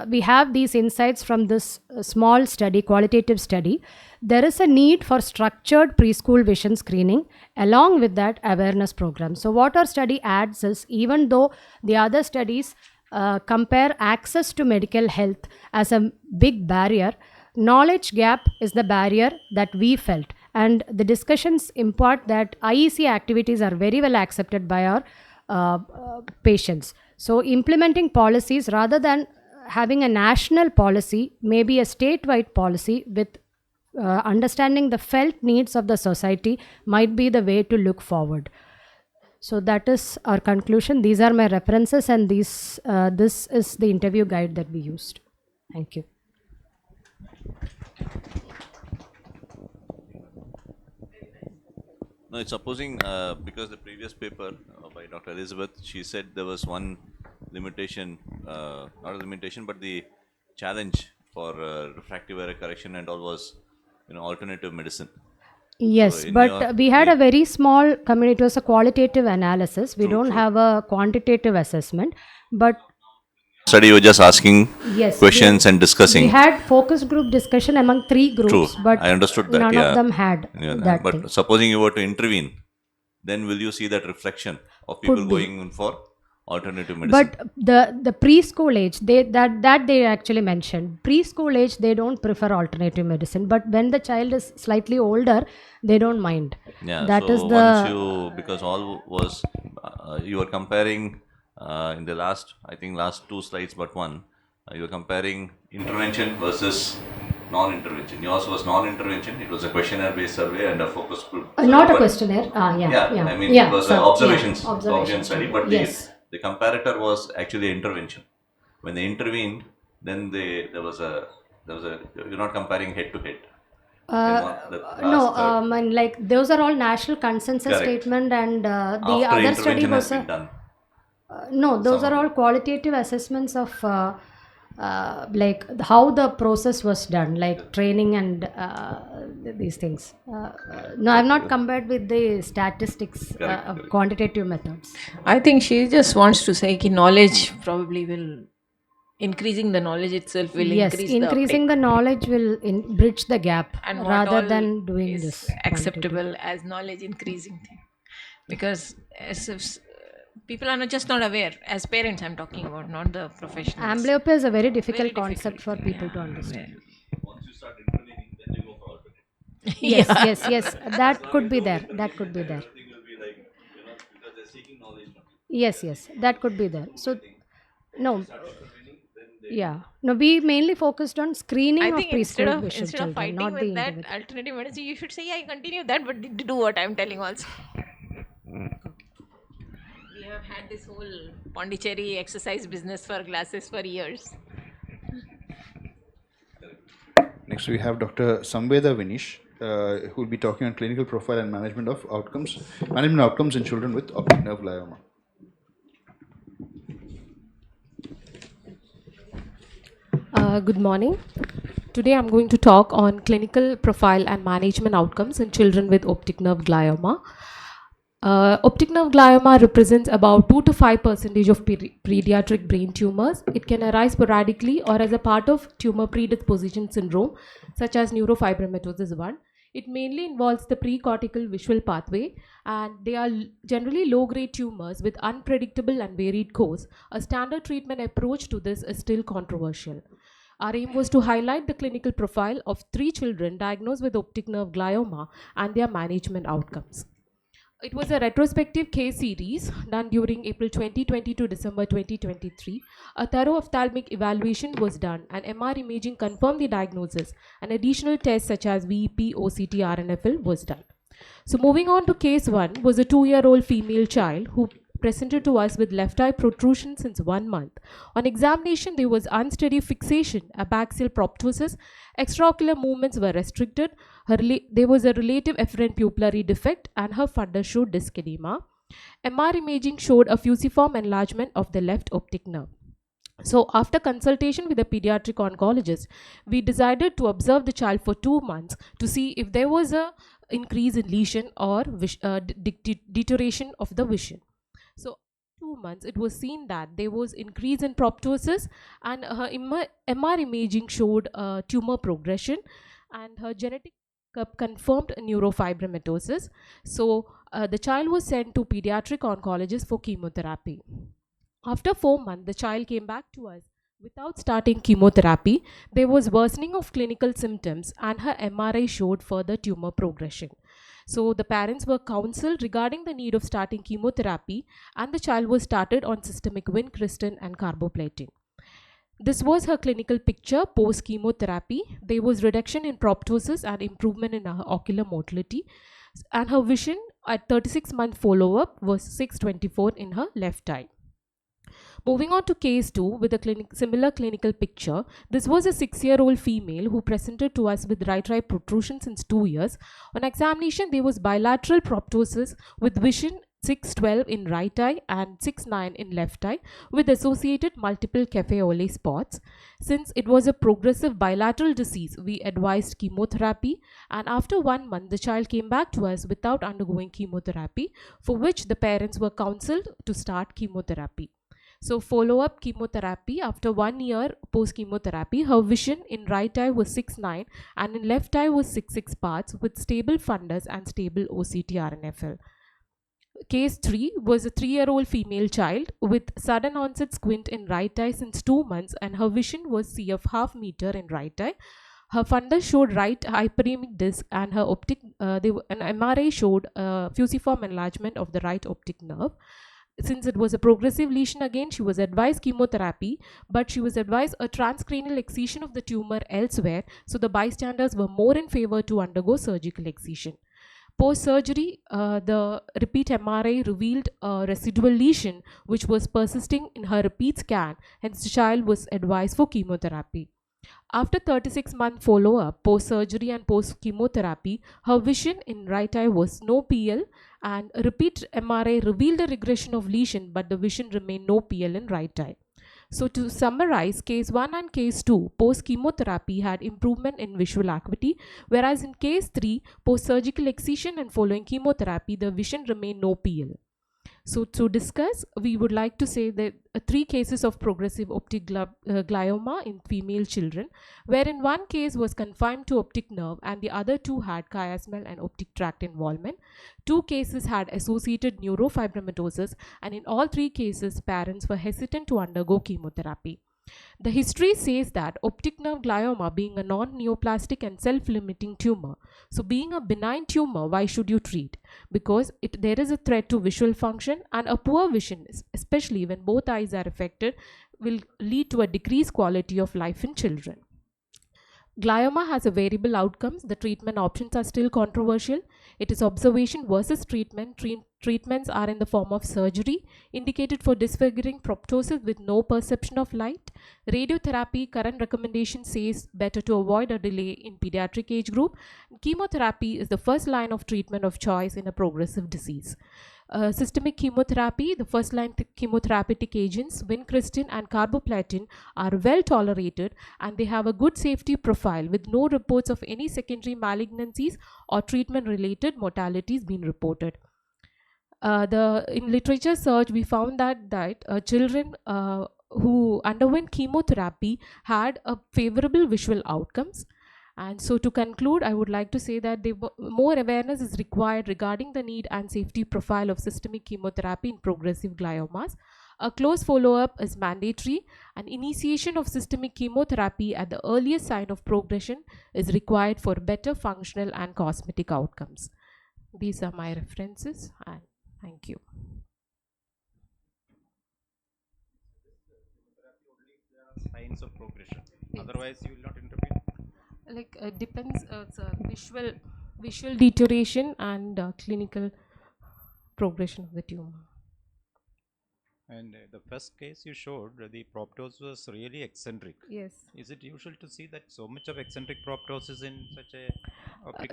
we have these insights from this small study, qualitative study, there is a need for structured preschool vision screening along with that awareness program. So what our study adds is, even though the other studies compare access to medical health as a big barrier, knowledge gap is the barrier that we felt, and the discussions impart that IEC activities are very well accepted by our patients. So implementing policies rather than having a national policy, maybe a statewide policy with understanding the felt needs of the society might be the way to look forward. So that is our conclusion. These are my references, and this is the interview guide that we used. Thank you. No, it's supposing because the previous paper by Dr. Elizabeth, she said there was one limitation, not a limitation, but the challenge for refractive error correction and all was, alternative medicine. Yes, in but your- we had a very small community. It was a qualitative analysis. We True, don't true. have a quantitative assessment. But Study, you were just asking yes, questions and we discussing. had focus group discussion among 3 groups, True, but I understood that. none Yeah. of them had Yeah, that but thing. supposing you were to intervene, then will you see that reflection of people Could be. going in for alternative medicine? But the preschool age, that they actually mentioned. Preschool age, they don't prefer alternative medicine. But when the child is slightly older, they don't mind. Yeah, That so is once the because all was, you were comparing in the last 2 slides but one, you were comparing intervention versus non-intervention. Yours was non-intervention, it was a questionnaire-based survey and a focus group. not a But- questionnaire. Yeah, I mean, yeah, it was so, an observation observation study, but yes. the comparator was actually intervention. When they intervened, then there was a, you're not comparing head to head. No, and like those are all national consensus Correct. statement, and the After other study intervention has was been done. no, those Some are of all qualitative assessments of like how the process was done, like training and these things. No, I've not compared with the statistics of quantitative methods. I think she just wants to say that knowledge probably will increasing the knowledge itself will Yes, increase increasing the knowledge will bridge the gap and what rather all than doing is this. acceptable as knowledge increasing thing, because as if people are just not aware. As parents, I'm talking about, not the professionals. Amblyopia is a very difficult concept for people to understand. Once you start intervening, then you go for alternate. Yes. That could be there. That could be there. Everything will be like, because they're seeking knowledge from you. Yes, that could be there. So, no. Yeah. No, we mainly focused on screening I of think instead preschool of vision instead of children, fighting not the with that individual. alternative medicine, you should say, yeah, continue that, but do what I'm telling also. We have had this whole Pondicherry exercise business for glasses for years. Next, we have Dr. Samveda Vinish, who will be talking on clinical profile and management outcomes in children with optic nerve glioma. Good morning. Today I'm going to talk on clinical profile and management outcomes in children with optic nerve glioma. Optic nerve glioma represents about 2 to 5% of pediatric brain tumors. It can arise sporadically or as a part of tumor predisposition syndrome, such as neurofibromatosis 1. It mainly involves the precortical visual pathway, and they are generally low-grade tumors with unpredictable and varied course. A standard treatment approach to this is still controversial. Our aim was to highlight the clinical profile of 3 children diagnosed with optic nerve glioma and their management outcomes. It was a retrospective case series done during April 2020 to December 2023. A thorough ophthalmic evaluation was done and MR imaging confirmed the diagnosis, and additional tests such as VEP, OCT, RNFL was done. So moving on to case 1 was a 2-year-old female child who presented to us with left eye protrusion since 1 month. On examination, there was unsteady fixation, abaxial proptosis, extraocular movements were restricted, there was a relative efferent pupillary defect, and her fundus showed disc edema. MR imaging showed a fusiform enlargement of the left optic nerve. So after consultation with a pediatric oncologist, we decided to observe the child for 2 months to see if there was a increase in lesion or deterioration of the vision. So 2 months, it was seen that there was increase in proptosis, and her MR imaging showed tumor progression, and her genetic confirmed neurofibromatosis. So the child was sent to pediatric oncologist for chemotherapy. After 4 months, the child came back to us without starting chemotherapy. There was worsening of clinical symptoms, and her MRI showed further tumor progression. So the parents were counseled regarding the need of starting chemotherapy, and the child was started on systemic vincristine and carboplatin. This was her clinical picture post chemotherapy. There was reduction in proptosis and improvement in her ocular motility, and her vision at 36-month follow-up was 624 in her left eye. Moving on to case 2 with a similar clinical picture, this was a 6-year-old female who presented to us with right eye protrusion since 2 years. On examination, there was bilateral proptosis with vision 612 in right eye and 69 in left eye with associated multiple cafe au lait spots. Since it was a progressive bilateral disease, we advised chemotherapy, and after 1 month, the child came back to us without undergoing chemotherapy, for which the parents were counseled to start chemotherapy. So follow-up chemotherapy after 1 year post-chemotherapy, her vision in right eye was 6/9 and in left eye was 6/6 parts with stable fundus and stable OCT-RNFL. Case 3 was a 3-year-old female child with sudden onset squint in right eye since 2 months, and her vision was CF half meter in right eye. Her fundus showed right hyperemic disc, and her an MRI showed fusiform enlargement of the right optic nerve. Since it was a progressive lesion again, she was advised chemotherapy, but she was advised a transcranial excision of the tumor elsewhere, so the bystanders were more in favor to undergo surgical excision. Post-surgery, the repeat MRI revealed a residual lesion which was persisting in her repeat scan, hence the child was advised for chemotherapy. After 36-month follow-up, post-surgery and post-chemotherapy, her vision in right eye was no PL, and a repeat MRI revealed a regression of lesion, but the vision remained no PL in right eye. So to summarize, case 1 and case 2, post-chemotherapy had improvement in visual acuity, whereas in case 3, post-surgical excision and following chemotherapy, the vision remained no PL. So to discuss, we would like to say that 3 cases of progressive optic glioma in female children, wherein 1 case was confined to optic nerve and the other 2 had chiasmal and optic tract involvement. 2 cases had associated neurofibromatosis, and in all 3 cases, parents were hesitant to undergo chemotherapy. The history says that optic nerve glioma being a non-neoplastic and self-limiting tumor. So being a benign tumor, why should you treat? Because there is a threat to visual function, and a poor vision, especially when both eyes are affected, will lead to a decreased quality of life in children. Glioma has a variable outcomes. The treatment options are still controversial. It is observation versus treatment. Treatments are in the form of surgery, indicated for disfiguring proptosis with no perception of light. Radiotherapy, current recommendation says better to avoid or delay in pediatric age group. Chemotherapy is the first line of treatment of choice in a progressive disease. Systemic chemotherapy, the first line chemotherapeutic agents, vincristine and carboplatin, are well tolerated and they have a good safety profile with no reports of any secondary malignancies or treatment related mortalities being reported. In literature search, we found that children who underwent chemotherapy had a favorable visual outcomes. And so to conclude, I would like to say that more awareness is required regarding the need and safety profile of systemic chemotherapy in progressive gliomas. A close follow-up is mandatory, and initiation of systemic chemotherapy at the earliest sign of progression is required for better functional and cosmetic outcomes. These are my references, and thank you. Signs of progression. Yes. Otherwise, you will not intervene. Like depends. It's a visual deterioration and clinical progression of the tumor. And the first case you showed, the proptosis was really eccentric. Yes. Is it usual to see that so much of eccentric proptosis in such a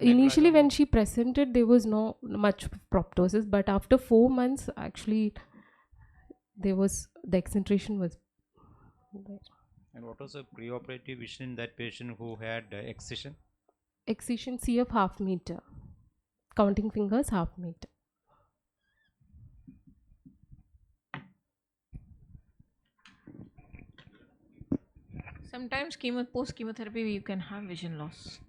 initially when she presented, there was no much proptosis, but after 4 months, actually, the eccentricity was there. And what was the preoperative vision in that patient who had excision? Excision CF half meter, counting fingers half meter. Sometimes post-chemotherapy you can have vision loss.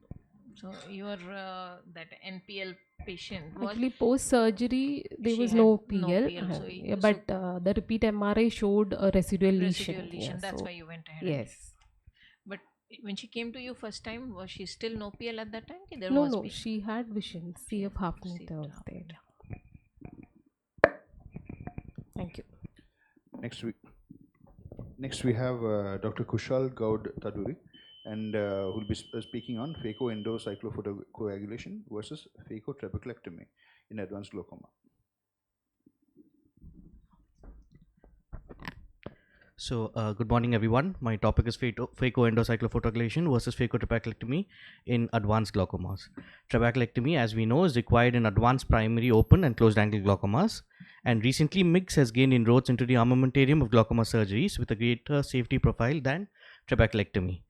So your that NPL patient was actually post-surgery there was no PL, but the repeat MRI showed a residual lesion. Yeah, that's why you went ahead. Yes. But when she came to you first time, was she still no PL at that time? No, she had vision. CF half meter was there. Thank you. Next we have Dr. Kushal Gaud Taduri, and who will be speaking on phacoendocyclophotocoagulation versus phacotrabeclectomy in advanced glaucoma. So, good morning, everyone. My topic is phacoendocyclophotoglycation versus phacotrabeclectomy in advanced glaucomas. Trabeclectomy, as we know, is required in advanced primary open and closed angle glaucomas. And recently, MIGS has gained inroads into the armamentarium of glaucoma surgeries with a greater safety profile than trabeclectomy.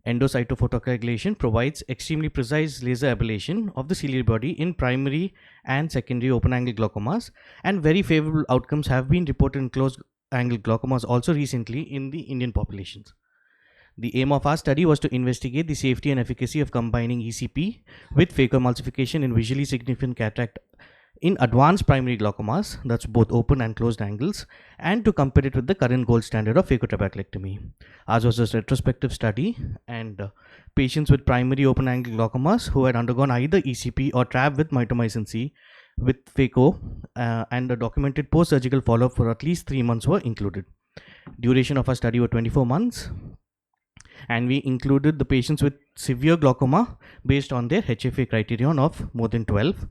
Endocytophotoglycation provides extremely precise laser ablation of the ciliary body in primary and secondary open angle glaucomas, and very favorable outcomes have been reported in closed angle glaucomas also recently in the Indian populations. The aim of our study was to investigate the safety and efficacy of combining ECP with phacoemulsification in visually significant cataract in advanced primary glaucomas, that's both open and closed angles, and to compare it with the current gold standard of phacotrabeclectomy. Ours was a retrospective study, and patients with primary open angle glaucomas who had undergone either ECP or TRAB with mitomycin C with phaco and a documented post-surgical follow-up for at least 3 months were included. Duration of our study were 24 months, and we included the patients with severe glaucoma based on their HFA criterion of more than 12,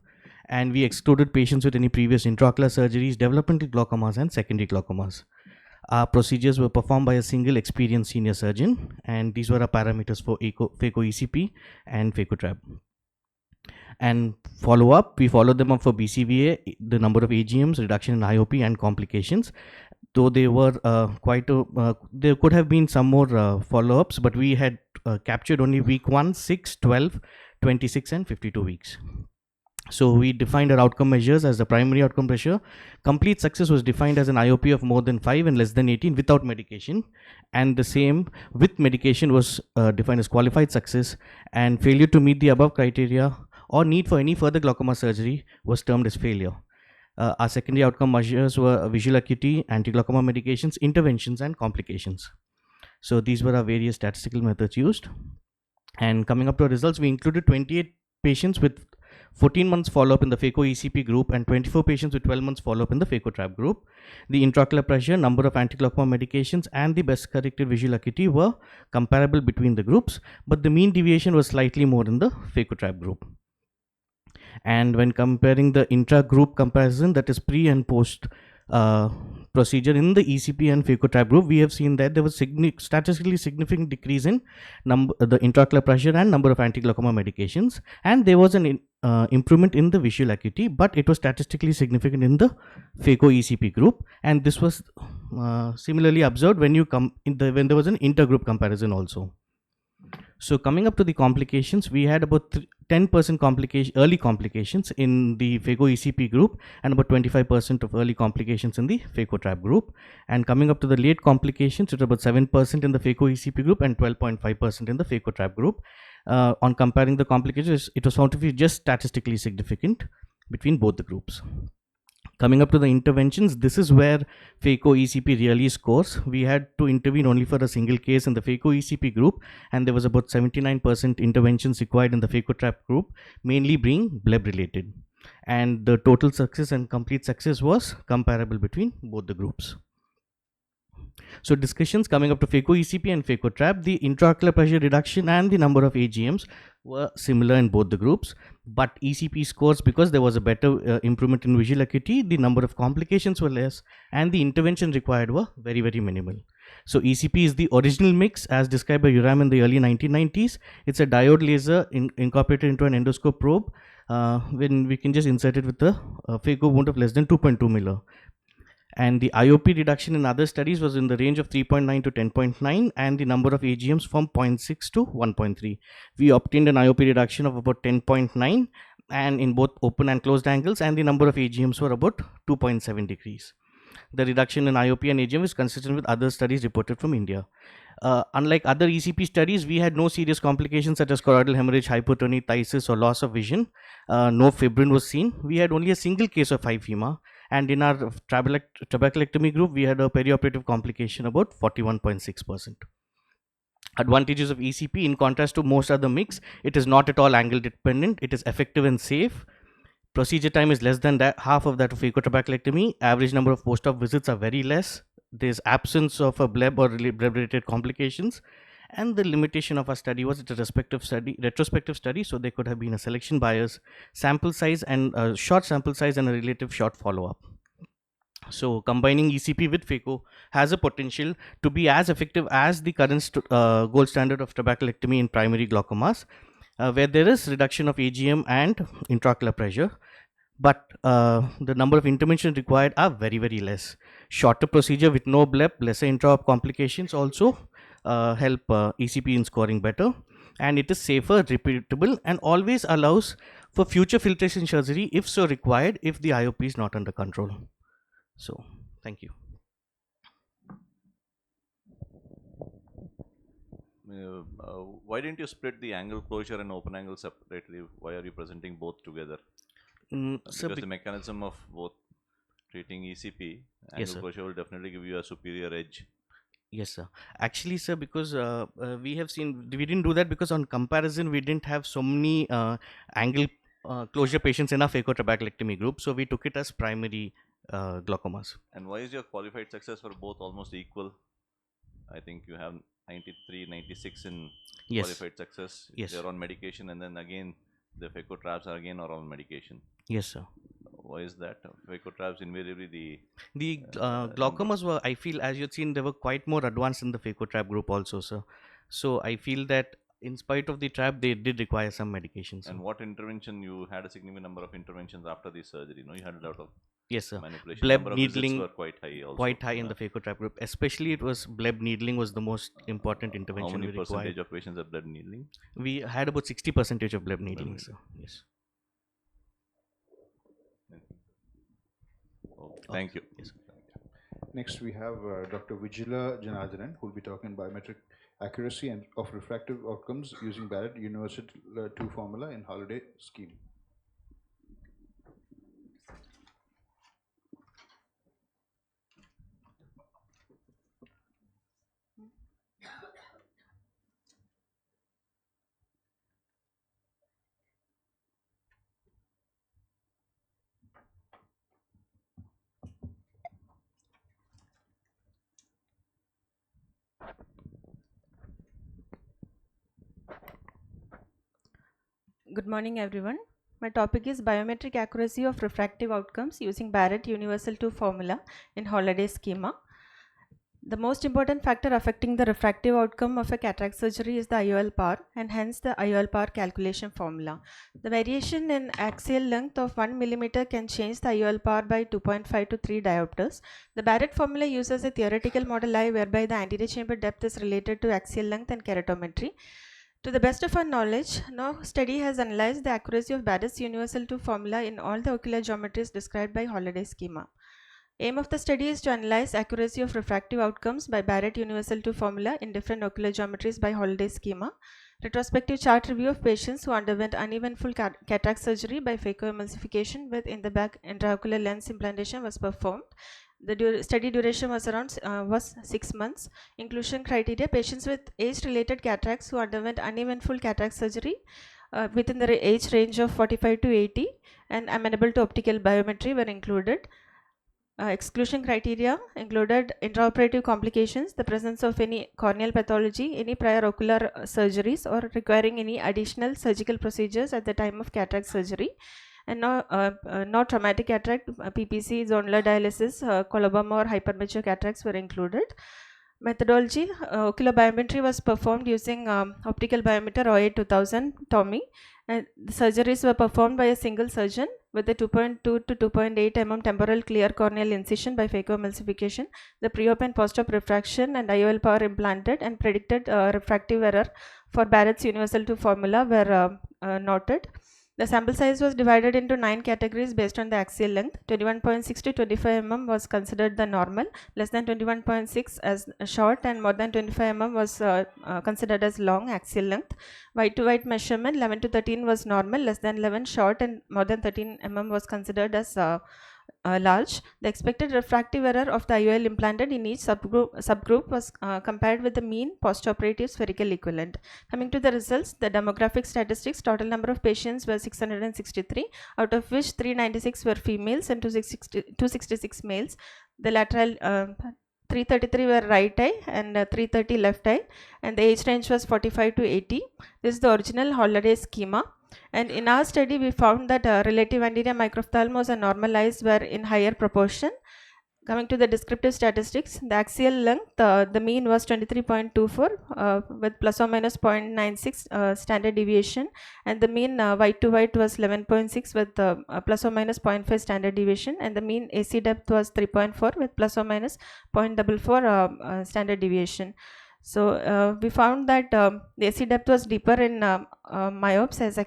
and we excluded patients with any previous intraocular surgeries, developmental glaucomas, and secondary glaucomas. Our procedures were performed by a single experienced senior surgeon, and these were our parameters for phaco ECP and phacotrab. And follow up, we followed them up for BCVA, the number of AGMs, reduction in IOP, and complications. Though they were there could have been some more follow-ups, but we had captured only week 1, 6, 12, 26, and 52 weeks. So we defined our outcome measures as the primary outcome measure. Complete success was defined as an IOP of more than 5 and less than 18 without medication, and the same with medication was defined as qualified success, and failure to meet the above criteria or need for any further glaucoma surgery was termed as failure. Our secondary outcome measures were visual acuity, anti-glaucoma medications, interventions, and complications. So these were our various statistical methods used. And coming up to our results, we included 28 patients with 14 months follow-up in the phaco ECP group and 24 patients with 12 months follow-up in the phacotrab group. The intraocular pressure, number of anti-glaucoma medications, and the best corrected visual acuity were comparable between the groups, but the mean deviation was slightly more in the phacotrab group. And when comparing the intra-group comparison, that is pre and post procedure in the ECP and phacotrab group, we have seen that there was statistically significant decrease in the intraocular pressure and number of anti-glaucoma medications, and there was an improvement in the visual acuity, but it was statistically significant in the phaco ECP group, and this was similarly observed when when there was an intergroup comparison also. So coming up to the complications, we had about 10% early complications in the phaco ECP group and about 25% of early complications in the phacotrab group. And coming up to the late complications, it was about 7% in the phaco ECP group and 12.5% in the phacotrab group. On comparing the complications, it was found to be just statistically significant between both the groups. Coming up to the interventions, this is where phaco ECP really scores. We had to intervene only for a single case in the phaco ECP group, and there was about 79% interventions required in the phacotrab group, mainly being bleb related. And the total success and complete success was comparable between both the groups. So discussions coming up to phaco ECP and phacotrab, the intraocular pressure reduction and the number of AGMs were similar in both the groups, but ECP scores, because there was a better improvement in visual acuity, the number of complications were less, and the intervention required were very, very minimal. So ECP is the original mix as described by Uram in the early 1990s. It's a diode laser incorporated into an endoscope probe, when we can just insert it with a phaco wound of less than 2.2 milli. And the IOP reduction in other studies was in the range of 3.9 to 10.9, and the number of AGMs from 0.6 to 1.3. We obtained an IOP reduction of about 10.9, and in both open and closed angles, and the number of AGMs were about 2.7 degrees. The reduction in IOP and AGM is consistent with other studies reported from India. Unlike other ECP studies, we had no serious complications such as choroidal hemorrhage, hypertony, phthisis, or loss of vision. No fibrin was seen. We had only a single case of hyphema. And in our trabeculectomy group, we had a perioperative complication about 41.6%. Advantages of ECP, in contrast to most other mix, it is not at all angle dependent. It is effective and safe. Procedure time is less than half of that of phacotrabeculectomy. Average number of post-op visits are very less. There is absence of a bleb or bleb-related complications. And the limitation of our study was it's a retrospective study, so there could have been a selection bias, sample size and a short sample size and a relative short follow-up. So combining ECP with phaco has a potential to be as effective as the current gold standard of trabeculectomy in primary glaucomas, where there is reduction of AGM and intraocular pressure, but the number of interventions required are very, very less. Shorter procedure with no bleb, lesser intraop complications also help ECP in scoring better, and it is safer, repeatable, and always allows for future filtration surgery if so required, if the IOP is not under control. So, thank you. Why didn't you split the angle closure and open angle separately? Why are you presenting both together? Because the mechanism of both treating ECP, angle closure will definitely give you a superior edge. Yes, sir. Actually, sir, because we have seen, we didn't do that because on comparison, we didn't have so many angle closure patients in our phacotrabeculectomy group. So we took it as primary glaucomas. And why is your qualified success for both almost equal? I think you have 93, 96 in qualified success. Yes. They're on medication, and then again, the phacotraps are again on medication. Yes, sir. Why is that? Phacotraps invariably the glaucomas were, I feel, as you've seen, they were quite more advanced in the phacotrap group also, sir. So I feel that in spite of the trap, they did require some medications. And what intervention? You had a significant number of interventions after the surgery. No, you had a lot of manipulation. Bleb needling were quite high also. Quite high in the phacotrap group. Especially it was bleb needling was the most important intervention. How many we percentage required. of patients have bleb needling? We had about 60% of bleb needling, sir. Yes. Thank you. Yes. Next, we have Dr. Vijila Janardhanan, who will be talking biometric accuracy and of refractive outcomes using Barrett Universal 2 formula in holiday scheme. Good morning, everyone. My topic is biometric accuracy of refractive outcomes using Barrett Universal 2 formula in holiday schema. The most important factor affecting the refractive outcome of a cataract surgery is the IOL power, and hence the IOL power calculation formula. The variation in axial length of 1 mm can change the IOL power by 2.5 to 3 diopters. The Barrett formula uses a theoretical model eye whereby the anterior chamber depth is related to axial length and keratometry. To the best of our knowledge, no study has analyzed the accuracy of Barrett's Universal 2 formula in all the ocular geometries described by holiday schema. Aim of the study is to analyze accuracy of refractive outcomes by Barrett Universal 2 formula in different ocular geometries by holiday schema. Retrospective chart review of patients who underwent uneventful cataract surgery by phacoemulsification with in-the-back intraocular lens implantation was performed. The study duration was around 6 months. Inclusion criteria: patients with age-related cataracts who underwent uneventful cataract surgery within the age range of 45 to 80 and amenable to optical biometry were included. Exclusion criteria included intraoperative complications, the presence of any corneal pathology, any prior ocular surgeries, or requiring any additional surgical procedures at the time of cataract surgery, and no traumatic cataract, PPC, zonular dialysis, coloboma or hypermature cataracts were included. Methodology: ocular biometry was performed using optical biometer OA 2000 Tommy, and the surgeries were performed by a single surgeon with a 2.2 to 2.8 mm temporal clear corneal incision by phacoemulsification. The pre-op and post-op refraction and IOL power implanted and predicted refractive error for Barrett's Universal 2 formula were noted. The sample size was divided into 9 categories based on the axial length. 21.6 to 25 mm was considered the normal, less than 21.6 as short, and more than 25 mm was considered as long axial length. White to white measurement 11 to 13 was normal, less than 11 short, and more than 13 mm was considered as large. The expected refractive error of the IOL implanted in each subgroup was compared with the mean postoperative spherical equivalent. Coming to the results, the demographic statistics: total number of patients were 663, out of which 396 were females and 266 males. The lateral 333 were right eye and 330 left eye, and the age range was 45 to 80. This is the original holiday schema. And in our study, we found that relative anterior microphthalmos and normal eyes were in higher proportion, Coming to the descriptive statistics, the axial length, the mean was 23.24 with plus or minus 0.96 standard deviation, and the mean white to white was 11.6 with plus or minus 0.5 standard deviation, and the mean AC depth was 3.4 with plus or minus 0.44 standard deviation. So we found that the AC depth was deeper in myopes as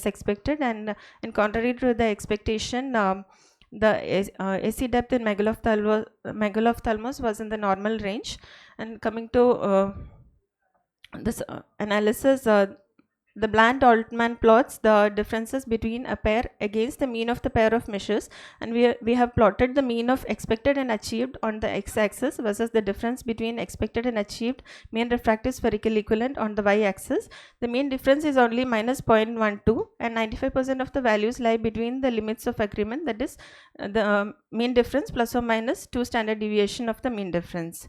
expected, and in contrary to the expectation, the AC depth in megalophthalmos was in the normal range. And coming to this analysis, the bland Altman plots the differences between a pair against the mean of the pair of measures, and we have plotted the mean of expected and achieved on the x-axis versus the difference between expected and achieved mean refractive spherical equivalent on the y-axis. The mean difference is only minus 0.12, and 95% of the values lie between the limits of agreement, that is the mean difference plus or minus 2 standard deviation of the mean difference.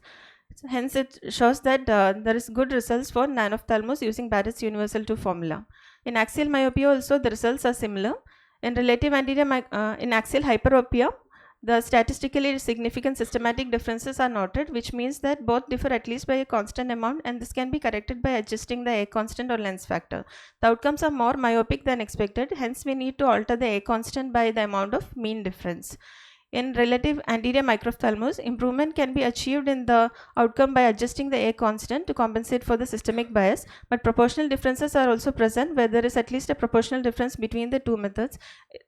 So hence, it shows that there is good results for nanophthalmos using Barrett's universal 2 formula. In axial myopia also the results are similar. In relative anterior in axial hyperopia, the statistically significant systematic differences are noted, which means that both differ at least by a constant amount, and this can be corrected by adjusting the A constant or lens factor. The outcomes are more myopic than expected, hence we need to alter the A constant by the amount of mean difference. In relative anterior microphthalmos, improvement can be achieved in the outcome by adjusting the A constant to compensate for the systemic bias, but proportional differences are also present where there is at least a proportional difference between the two methods.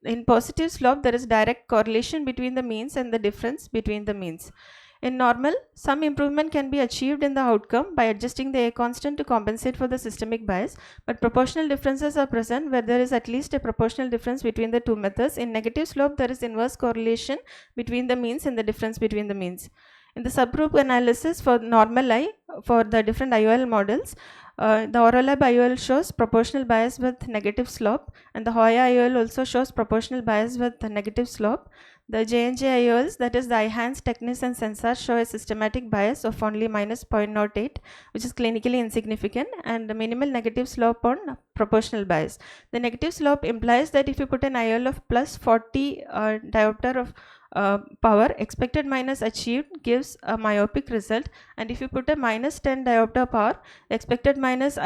In positive slope, there is direct correlation between the means and the difference between the means. In normal, some improvement can be achieved in the outcome by adjusting the A constant to compensate for the systemic bias, but proportional differences are present where there is at least a proportional difference between the two methods. In negative slope, there is inverse correlation between the means and the difference between the means. In the subgroup analysis for normal eye, for the different IOL models, the Orolab IOL shows proportional bias with negative slope, and the Hoya IOL also shows proportional bias with negative slope. The J&J IOLs, that is the Eyehance, Technis and Sensor, show a systematic bias of only minus 0.08, which is clinically insignificant, and the minimal negative slope on proportional bias. The negative slope implies that if you put an IOL of plus 40 diopter of power, expected minus achieved gives a myopic result, and if you put a minus 10 diopter power, expected minus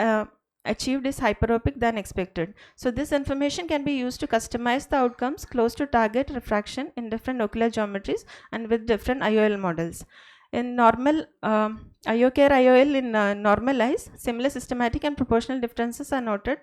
achieved is hyperopic than expected. So this information can be used to customize the outcomes close to target refraction in different ocular geometries and with different IOL models. In normal IOCare IOL in normal eyes, similar systematic and proportional differences are noted,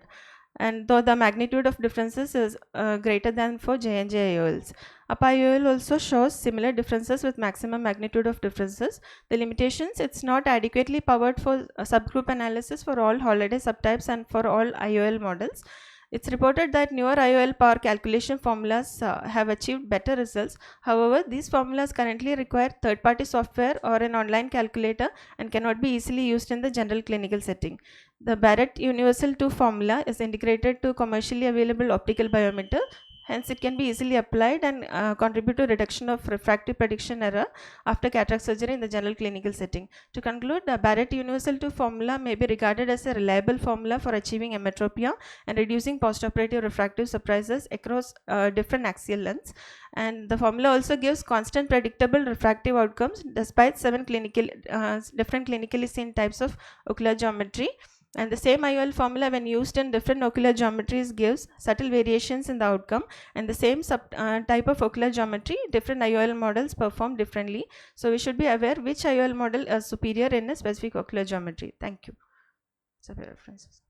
and though the magnitude of differences is greater than for J&J IOLs. Upper IOL also shows similar differences with maximum magnitude of differences. The limitations, it's not adequately powered for subgroup analysis for all holiday subtypes and for all IOL models. It's reported that newer IOL power calculation formulas have achieved better results. However, these formulas currently require third-party software or an online calculator and cannot be easily used in the general clinical setting. The Barrett Universal 2 formula is integrated to commercially available optical biometer. Hence, it can be easily applied and contribute to reduction of refractive prediction error after cataract surgery in the general clinical setting. To conclude, the Barrett Universal 2 formula may be regarded as a reliable formula for achieving emmetropia and reducing postoperative refractive surprises across different axial lengths. And the formula also gives constant predictable refractive outcomes despite 7 different clinically seen types of ocular geometry. And the same IOL formula, when used in different ocular geometries, gives subtle variations in the outcome, and the same type of ocular geometry, different IOL models perform differently. So we should be aware which IOL model is superior in a specific ocular geometry. Thank you. So for references.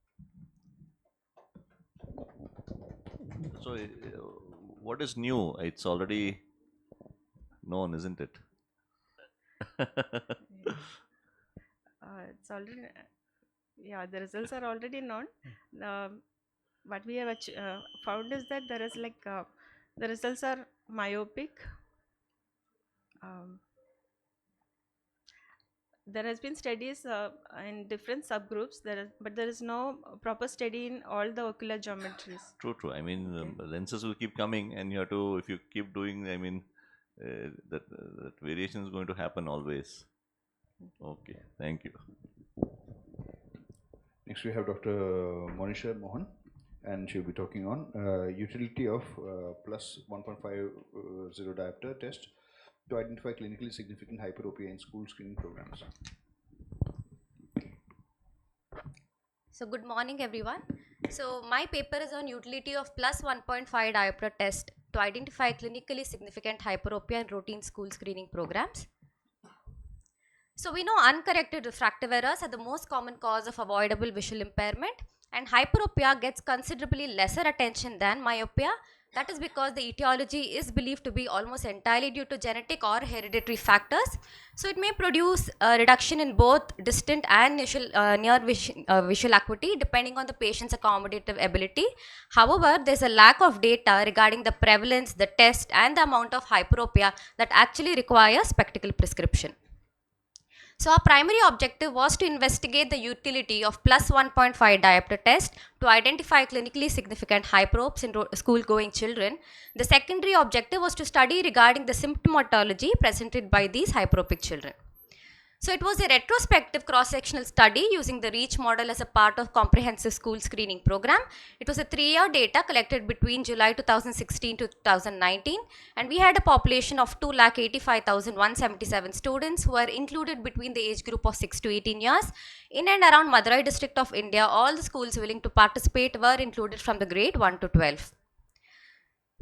So what is new? It's already known, isn't it? It's already, yeah, the results are already known. What we have found is that there is like the results are myopic. There has been studies in different subgroups, but there is no proper study in all the ocular geometries. True. I mean, lenses will keep coming, and you have to, if you keep doing, I mean, that variation is going to happen always. Okay, thank you. Next we have Dr. Monisha Mohan, and she'll be talking on utility of plus 1.50 diopter test to identify clinically significant hyperopia in school screening programs. So good morning everyone. So my paper is on utility of plus 1.5 diopter test to identify clinically significant hyperopia in routine school screening programs. So we know uncorrected refractive errors are the most common cause of avoidable visual impairment, and hyperopia gets considerably lesser attention than myopia. That is because the etiology is believed to be almost entirely due to genetic or hereditary factors. So it may produce a reduction in both distant and near visual acuity depending on the patient's accommodative ability. However, there is a lack of data regarding the prevalence, the test and the amount of hyperopia that actually requires spectacle prescription. So our primary objective was to investigate the utility of plus 1.5 diopter test to identify clinically significant hyperopes in school-going children. The secondary objective was to study regarding the symptomatology presented by these hyperopic children. So it was a retrospective cross-sectional study using the REACH model as a part of comprehensive school screening program. It was a 3-year data collected between July 2016 to 2019, and we had a population of 2,85,177 students who were included between the age group of 6 to 18 years. In and around Madurai district of India, all the schools willing to participate were included from the grade 1 to 12.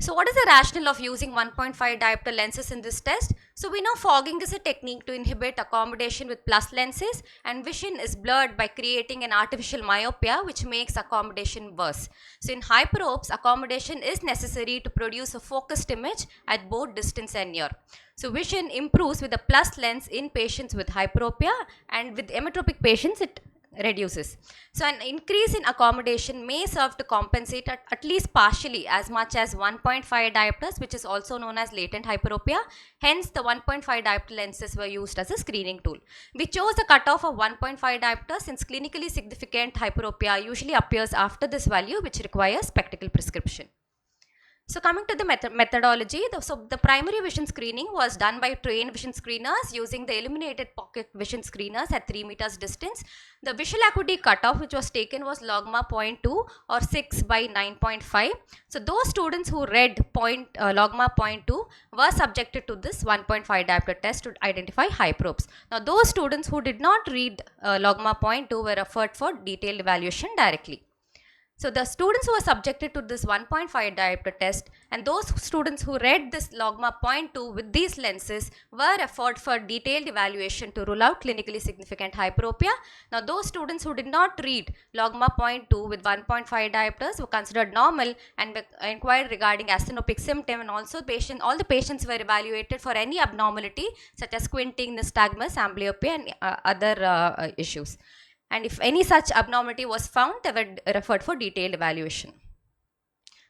So what is the rationale of using 1.5 diopter lenses in this test? So we know fogging is a technique to inhibit accommodation with plus lenses, and vision is blurred by creating an artificial myopia which makes accommodation worse. So in hyperopes, accommodation is necessary to produce a focused image at both distance and near. So vision improves with a plus lens in patients with hyperopia, and with emmetropic patients it reduces. So an increase in accommodation may serve to compensate at least partially as much as 1.5 diopters, which is also known as latent hyperopia. Hence the 1.5 diopter lenses were used as a screening tool. We chose a cutoff of 1.5 diopters since clinically significant hyperopia usually appears after this value, which requires spectacle prescription. So coming to the methodology, the primary vision screening was done by trained vision screeners using the illuminated pocket vision screeners at 3 meters distance. The visual acuity cutoff which was taken was logma 0.2 or 6 by 9.5. So those students who read logma 0.2 were subjected to this 1.5 diopter test to identify hyperopes. Now those students who did not read logma 0.2 were referred for detailed evaluation directly. So the students who were subjected to this 1.5 diopter test and those students who read this logma 0.2 with these lenses were referred for detailed evaluation to rule out clinically significant hyperopia. Now those students who did not read logma 0.2 with 1.5 diopters were considered normal and inquired regarding asthenopic symptom, and also all the patients were evaluated for any abnormality such as squinting, nystagmus, amblyopia and other issues. And if any such abnormality was found, they were referred for detailed evaluation.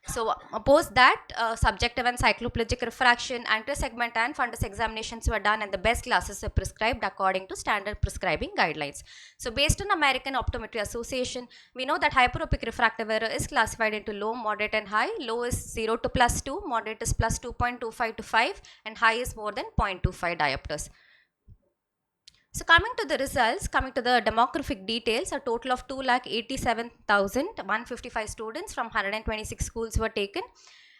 So post that, subjective and cycloplegic refraction, anterior segment and fundus examinations were done, and the best glasses were prescribed according to standard prescribing guidelines. So based on American Optometry Association, we know that hyperopic refractive error is classified into low, moderate and high. Low is 0 to plus 2, moderate is plus 2.25 to 5 and high is more than 0.25 diopters. So coming to the results, coming to the demographic details, a total of 2,87,155 students from 126 schools were taken,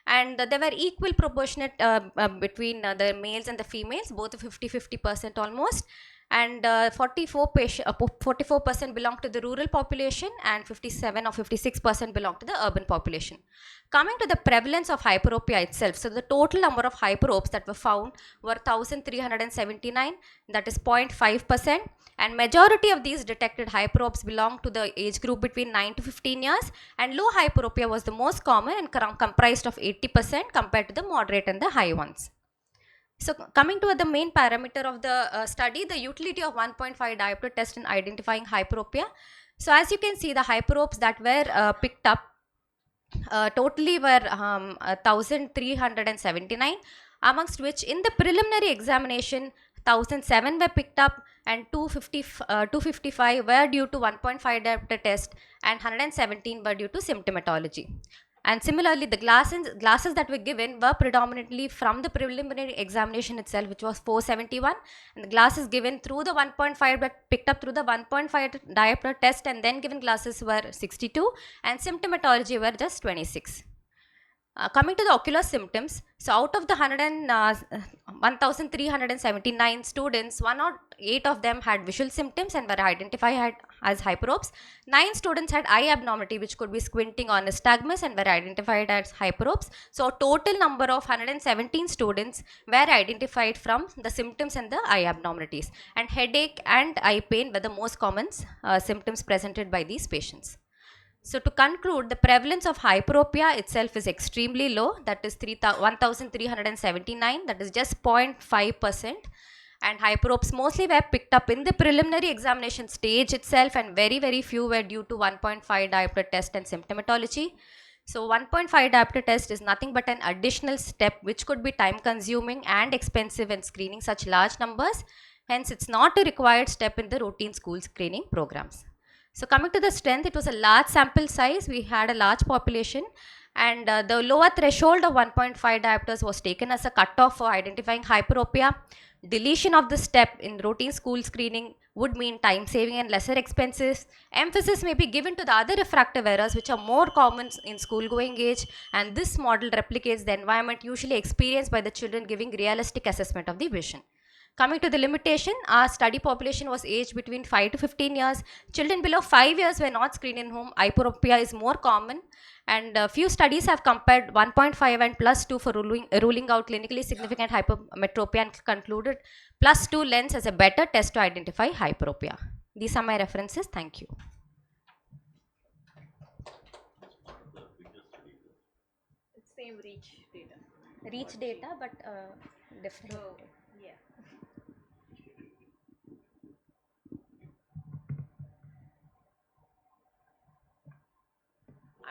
and there were equal proportionate between the males and the females, both 50-50% almost, and 44% belong to the rural population and 57 or 56% belong to the urban population. Coming to the prevalence of hyperopia itself, so the total number of hyperopes that were found were 1,379, that is 0.5%, and majority of these detected hyperopes belong to the age group between 9 to 15 years, and low hyperopia was the most common and comprised of 80% compared to the moderate and the high ones. So coming to the main parameter of the study, the utility of 1.5 diopter test in identifying hyperopia. So as you can see, the hyperopes that were picked up totally were 1,379, amongst which in the preliminary examination 1,007 were picked up and 255 were due to 1.5 diopter test and 117 were due to symptomatology. And similarly, the glasses that were given were predominantly from the preliminary examination itself, which was 471, and the glasses given through the 1.5 but picked up through the 1.5 diopter test and then given glasses were 62, and symptomatology were just 26. Coming to the ocular symptoms, so out of the 1,379 students, 108 of them had visual symptoms and were identified as hyperopes. 9 students had eye abnormality, which could be squinting or nystagmus, and were identified as hyperopes. So a total number of 117 students were identified from the symptoms and the eye abnormalities. And headache and eye pain were the most common symptoms presented by these patients. So to conclude, the prevalence of hyperopia itself is extremely low, that is 1,379, that is just 0.5%. And hyperopes mostly were picked up in the preliminary examination stage itself, and very few were due to 1.5 diopter test and symptomatology. So 1.5 diopter test is nothing but an additional step which could be time consuming and expensive in screening such large numbers. Hence, it's not a required step in the routine school screening programs. So coming to the strength, it was a large sample size. We had a large population, and the lower threshold of 1.5 diopters was taken as a cutoff for identifying hyperopia. Deletion of this step in routine school screening would mean time saving and lesser expenses. Emphasis may be given to the other refractive errors which are more common in school going age, and this model replicates the environment usually experienced by the children, giving realistic assessment of the vision. Coming to the limitation, our study population was aged between 5 to 15 years. Children below 5 years were not screened in whom hyperopia is more common, and few studies have compared 1.5 and +2 for ruling out clinically significant hypermetropia and concluded +2 lens as a better test to identify hyperopia. These are my references. Thank you. Same reach data. Reach data, but different. So, yeah.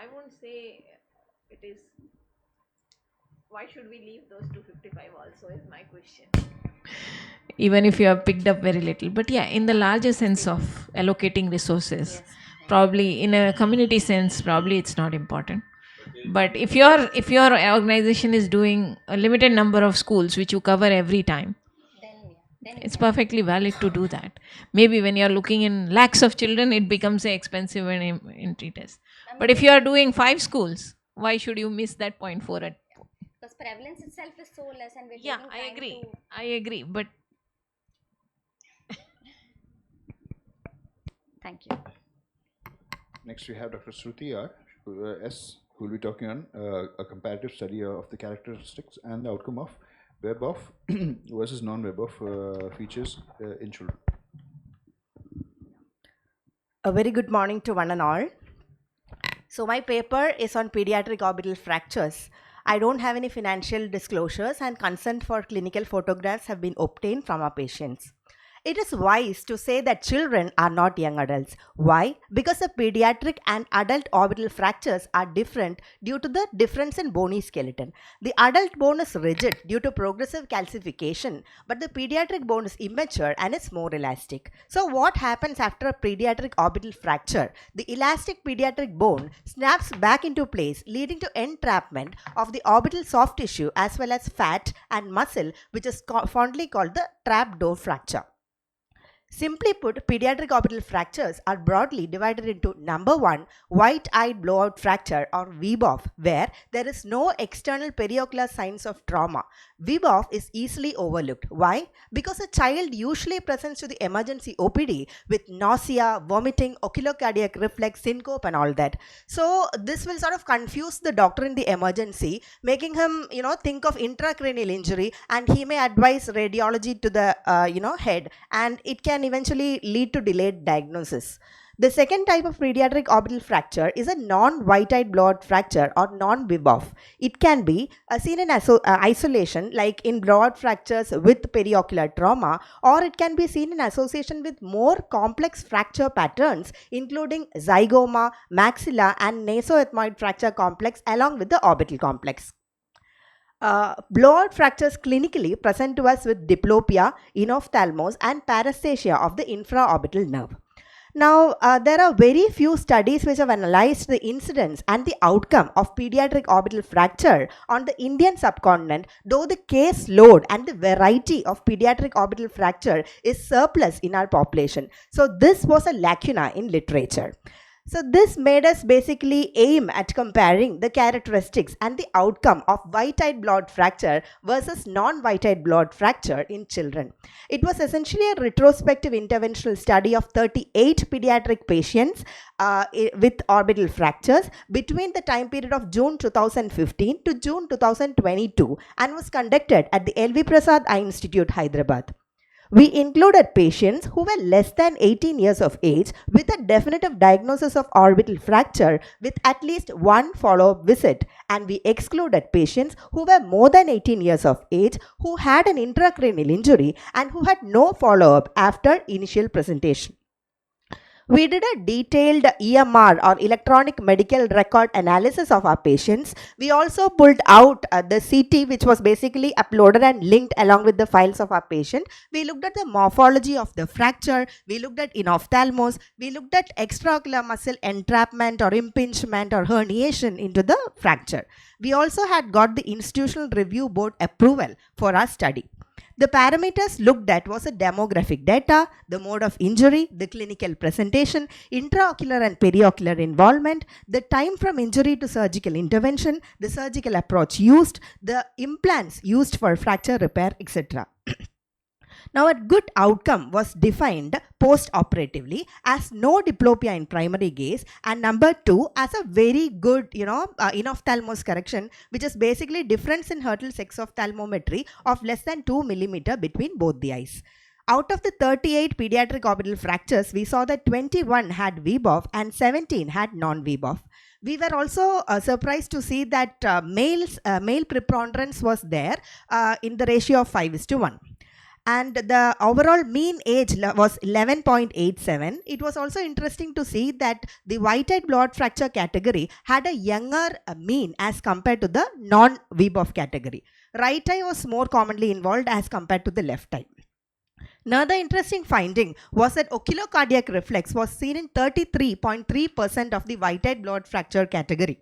I won't say it is. Why should we leave those 255 also is my question. Even if you have picked up very little. But yeah, in the larger sense of allocating resources, yes, probably in a community sense, probably it's not important. But if your organization is doing a limited number of schools which you cover every time, then it's perfectly valid to do that. Maybe when you're looking in lakhs of children, it becomes an expensive entry test. But if you are doing 5 schools, why should you miss that 0.4 at? Because prevalence itself is so less, and we're yeah, I agree. But thank you. Next, we have Dr. Shruti R. S., who will be talking on a comparative study of the characteristics and the outcome of web of versus non-web of features in children. A very good morning to one and all. So my paper is on pediatric orbital fractures. I don't have any financial disclosures, and consent for clinical photographs have been obtained from our patients. It is wise to say that children are not young adults. Why? Because the pediatric and adult orbital fractures are different due to the difference in bony skeleton. The adult bone is rigid due to progressive calcification, but the pediatric bone is immature and is more elastic. So what happens after a pediatric orbital fracture? The elastic pediatric bone snaps back into place, leading to entrapment of the orbital soft tissue as well as fat and muscle, which is fondly called the trapdoor fracture. Simply put, pediatric orbital fractures are broadly divided into number 1, white-eyed blowout fracture or VBOF, where there is no external periocular signs of trauma. VBOF is easily overlooked. Why? Because a child usually presents to the emergency OPD with nausea, vomiting, oculocardiac reflex, syncope and all that. So this will sort of confuse the doctor in the emergency, making him, think of intracranial injury, and he may advise radiology to the, head, and it can eventually lead to delayed diagnosis. The second type of pediatric orbital fracture is a non-white-eyed blowout fracture or non-VBOF. It can be seen in isolation, like in blowout fractures with periocular trauma, or it can be seen in association with more complex fracture patterns, including zygoma, maxilla, and nasoethmoid fracture complex along with the orbital complex. Blowout fractures clinically present to us with diplopia, enophthalmos, and paresthesia of the infraorbital nerve. Now, there are very few studies which have analyzed the incidence and the outcome of pediatric orbital fracture on the Indian subcontinent, though the case load and the variety of pediatric orbital fracture is surplus in our population. So this was a lacuna in literature. So this made us basically aim at comparing the characteristics and the outcome of white-eyed blood fracture versus non-white-eyed blood fracture in children. It was essentially a retrospective interventional study of 38 pediatric patients with orbital fractures between the time period of June 2015 to June 2022 and was conducted at the LV Prasad Eye Institute, Hyderabad. We included patients who were less than 18 years of age with a definitive diagnosis of orbital fracture with at least one follow-up visit, and we excluded patients who were more than 18 years of age who had an intracranial injury and who had no follow-up after initial presentation. We did a detailed EMR or electronic medical record analysis of our patients. We also pulled out the CT, which was basically uploaded and linked along with the files of our patient. We looked at the morphology of the fracture. We looked at inophthalmos. We looked at extraocular muscle entrapment or impingement or herniation into the fracture. We also had got the institutional review board approval for our study. The parameters looked at was a demographic data, the mode of injury, the clinical presentation, intraocular and periocular involvement, the time from injury to surgical intervention, the surgical approach used, the implants used for fracture repair, etc. Now, a good outcome was defined post-operatively as no diplopia in primary gaze, and number 2 as a very good, inophthalmos correction, which is basically difference in Hertel's exophthalmometry of less than 2 mm between both the eyes. Out of the 38 pediatric orbital fractures, we saw that 21 had VBOF and 17 had non-VBOF. We were also surprised to see that male preponderance was there in the ratio of 5:1. And the overall mean age was 11.87. It was also interesting to see that the white-eyed blood fracture category had a younger mean as compared to the non-VBOF category. Right eye was more commonly involved as compared to the left eye. Another interesting finding was that oculocardiac reflex was seen in 33.3% of the white-eyed blood fracture category.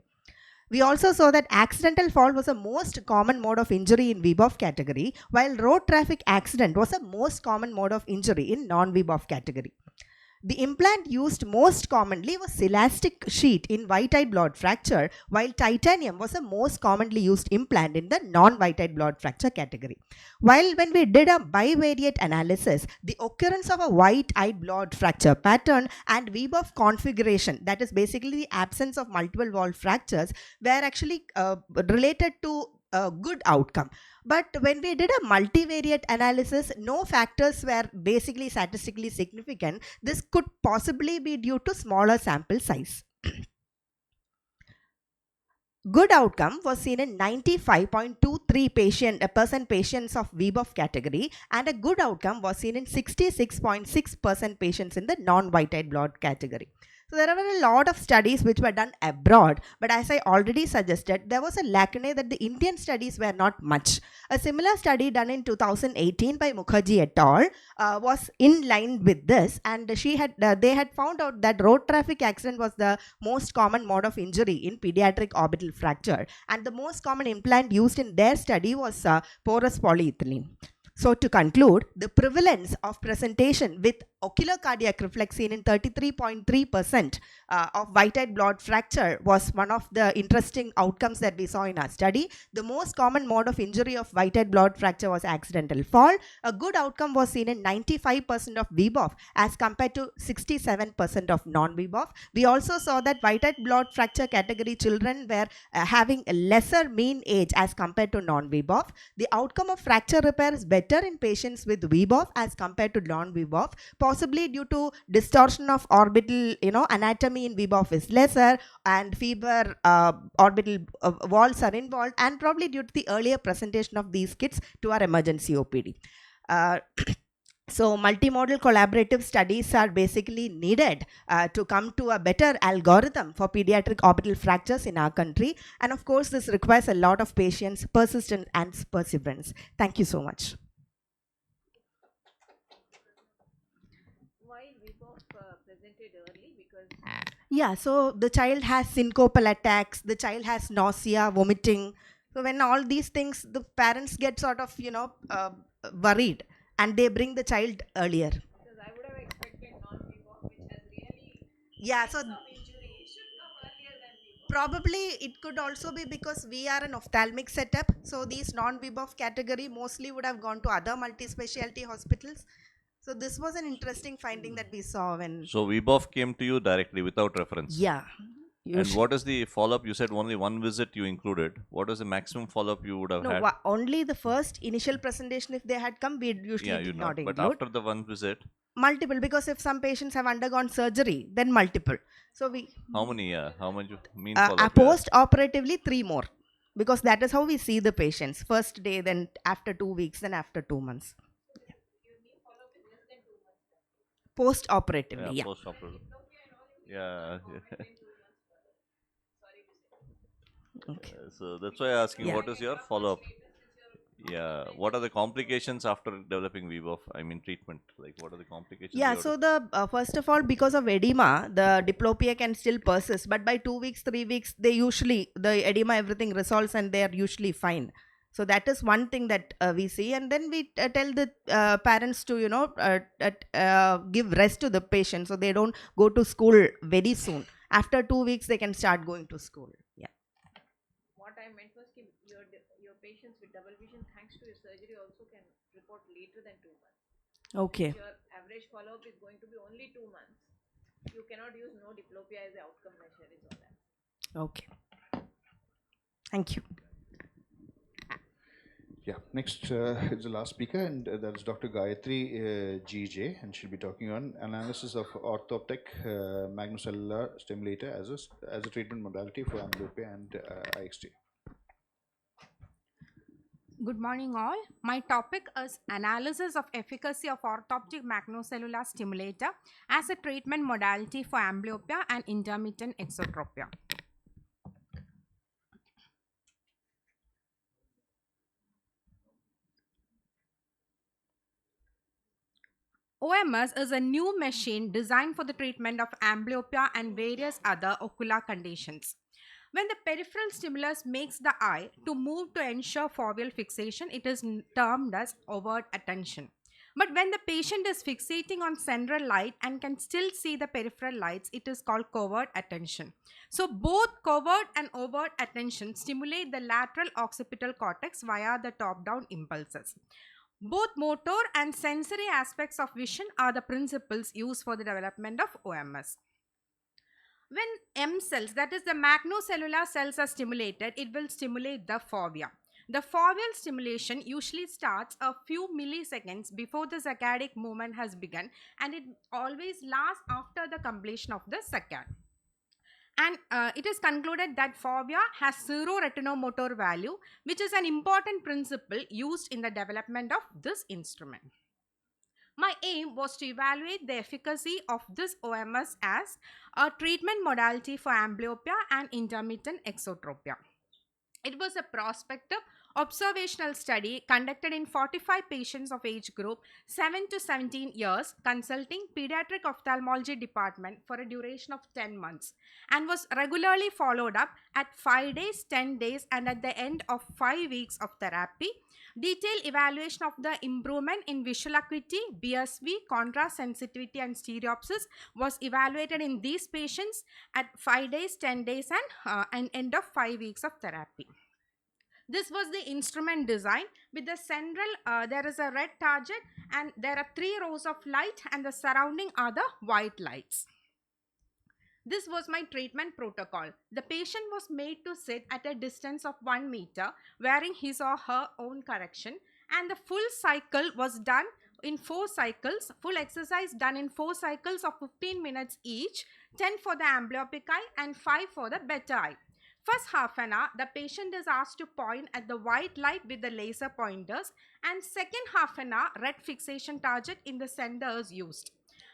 We also saw that accidental fall was the most common mode of injury in VBOF category, while road traffic accident was the most common mode of injury in non-VBOF category. The implant used most commonly was elastic sheet in white-eyed blood fracture, while titanium was the most commonly used implant in the non-white-eyed blood fracture category. While when we did a bivariate analysis, the occurrence of a white-eyed blood fracture pattern and VBOF configuration, that is basically the absence of multiple wall fractures, were actually related to a good outcome. But when we did a multivariate analysis, no factors were basically statistically significant. This could possibly be due to smaller sample size. Good outcome was seen in 95.23% patients of VBOF category, and a good outcome was seen in 66.6% patients in the non-white-eyed blood category. So there were a lot of studies which were done abroad, but as I already suggested, there was a lacune that the Indian studies were not much. A similar study done in 2018 by Mukherjee et al. Was in line with this, and they had found out that road traffic accident was the most common mode of injury in pediatric orbital fracture, and the most common implant used in their study was porous polyethylene. So to conclude, the prevalence of presentation with ocular cardiac reflex seen in 33.3% of white-eyed blood fracture was one of the interesting outcomes that we saw in our study. The most common mode of injury of white-eyed blood fracture was accidental fall. A good outcome was seen in 95% of VBOF as compared to 67% of non-VBOF. We also saw that white-eyed blood fracture category children were having a lesser mean age as compared to non-VBOF. The outcome of fracture repair is better in patients with VBOF as compared to non-VBOF, possibly due to distortion of orbital anatomy in VBOF is lesser, and fewer orbital walls are involved, and probably due to the earlier presentation of these kids to our emergency OPD. So multimodal collaborative studies are basically needed to come to a better algorithm for pediatric orbital fractures in our country, and of course this requires a lot of patience, persistence and perseverance. Thank you so much. Yeah, so the child has syncopal attacks, the child has nausea, vomiting. So when all these things, the parents get sort of, worried, and they bring the child earlier. Because I would have expected non-VBOF, which has really Probably it could also be because we are an ophthalmic setup. So these non-VBOF category mostly would have gone to other multi-specialty hospitals. So this was an interesting finding that we saw when. So VBOF came to you directly without reference. Yeah. And what is the follow-up? You said only one visit you included. What is the maximum follow-up you would have No, had? only the first initial presentation. If they had come, we usually Yeah, did you not know. But include. after the one visit, Multiple, because if some patients have undergone surgery, then multiple. So we how many? How much mean follow-up? post-operatively 3 more, because that is how we see the patients. First day, then after 2 weeks, then after 2 months. Post-operatively, yeah. Post-operative. Yeah. Okay. So that's why I'm asking, what is your follow-up? Yeah. What are the complications after developing VBOF? I mean, treatment. Like, what are the complications? Yeah, so the first of all, because of edema, the diplopia can still persist, but by 2 weeks, 3 weeks, they usually, the edema, everything resolves and they are usually fine. So that is one thing that we see, and then we tell the parents to, give rest to the patient so they don't go to school very soon. After 2 weeks, they can start going to school. Yeah. What I meant was your patients with double vision, thanks to your surgery, also can report later than 2 months. Okay. If your average follow-up is going to be only 2 months, you cannot use no diplopia as an outcome measure. Is all that. Okay. Thank you. Yeah, next is the last speaker, and that is Dr. Gayatri GJ, and she'll be talking on analysis of orthoptic magnocellular stimulator as a treatment modality for amblyopia and IXT. Good morning all. My topic is analysis of efficacy of orthoptic magnocellular stimulator as a treatment modality for amblyopia and intermittent exotropia. OMS is a new machine designed for the treatment of amblyopia and various other ocular conditions. When the peripheral stimulus makes the eye to move to ensure foveal fixation, it is termed as overt attention. But when the patient is fixating on central light and can still see the peripheral lights, it is called covert attention. So both covert and overt attention stimulate the lateral occipital cortex via the top-down impulses. Both motor and sensory aspects of vision are the principles used for the development of OMS. When M cells, that is the magnocellular cells, are stimulated, it will stimulate the fovea. The foveal stimulation usually starts a few milliseconds before the saccadic movement has begun, and it always lasts after the completion of the saccade. And it is concluded that fovea has zero retinomotor value, which is an important principle used in the development of this instrument. My aim was to evaluate the efficacy of this OMS as a treatment modality for amblyopia and intermittent exotropia. It was a prospective observational study conducted in 45 patients of age group 7 to 17 years, consulting pediatric ophthalmology department for a duration of 10 months, and was regularly followed up at 5 days, 10 days, and at the end of 5 weeks of therapy. Detailed evaluation of the improvement in visual acuity, BSV, contrast sensitivity, and stereopsis was evaluated in these patients at 5 days, 10 days, and end of 5 weeks of therapy. This was the instrument design. With the central, there is a red target, and there are 3 rows of light, and the surrounding are the white lights. This was my treatment protocol. The patient was made to sit at a distance of 1 meter, wearing his or her own correction, and the full cycle was done in 4 cycles, full exercise done in 4 cycles of 15 minutes each, 10 for the amblyopic eye and 5 for the better eye. First half an hour, the patient is asked to point at the white light with the laser pointers, and second half an hour, red fixation target in the center is used.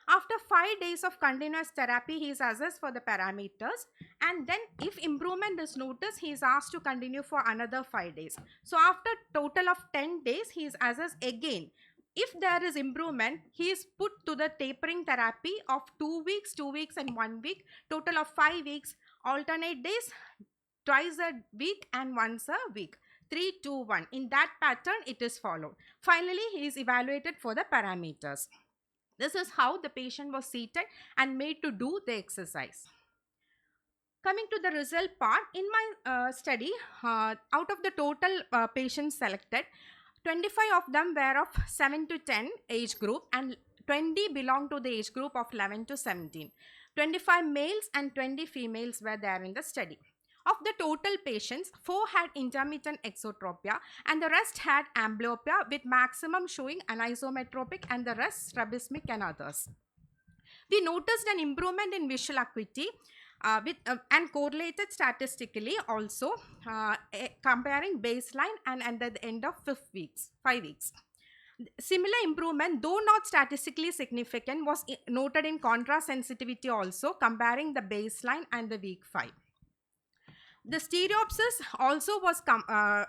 After 5 days of continuous therapy, he is assessed for the parameters, and then if improvement is noticed, he is asked to continue for another 5 days. So after total of 10 days, he is assessed again. If there is improvement, he is put to the tapering therapy of 2 weeks, 2 weeks and 1 week, total of 5 weeks, alternate days, twice a week and once a week. 3, 2, 1. In that pattern, it is followed. Finally, he is evaluated for the parameters. This is how the patient was seated and made to do the exercise. Coming to the result part, in my study, out of the total patients selected, 25 of them were of 7 to 10 age group and 20 belong to the age group of 11 to 17. 25 males and 20 females were there in the study. Of the total patients, 4 had intermittent exotropia and the rest had amblyopia with maximum showing anisometropic and the rest strabismic and others. We noticed an improvement in visual acuity and correlated statistically also comparing baseline and at the end of 5 weeks. Similar improvement, though not statistically significant, was noted in contrast sensitivity also comparing the baseline and the week 5. The stereopsis also was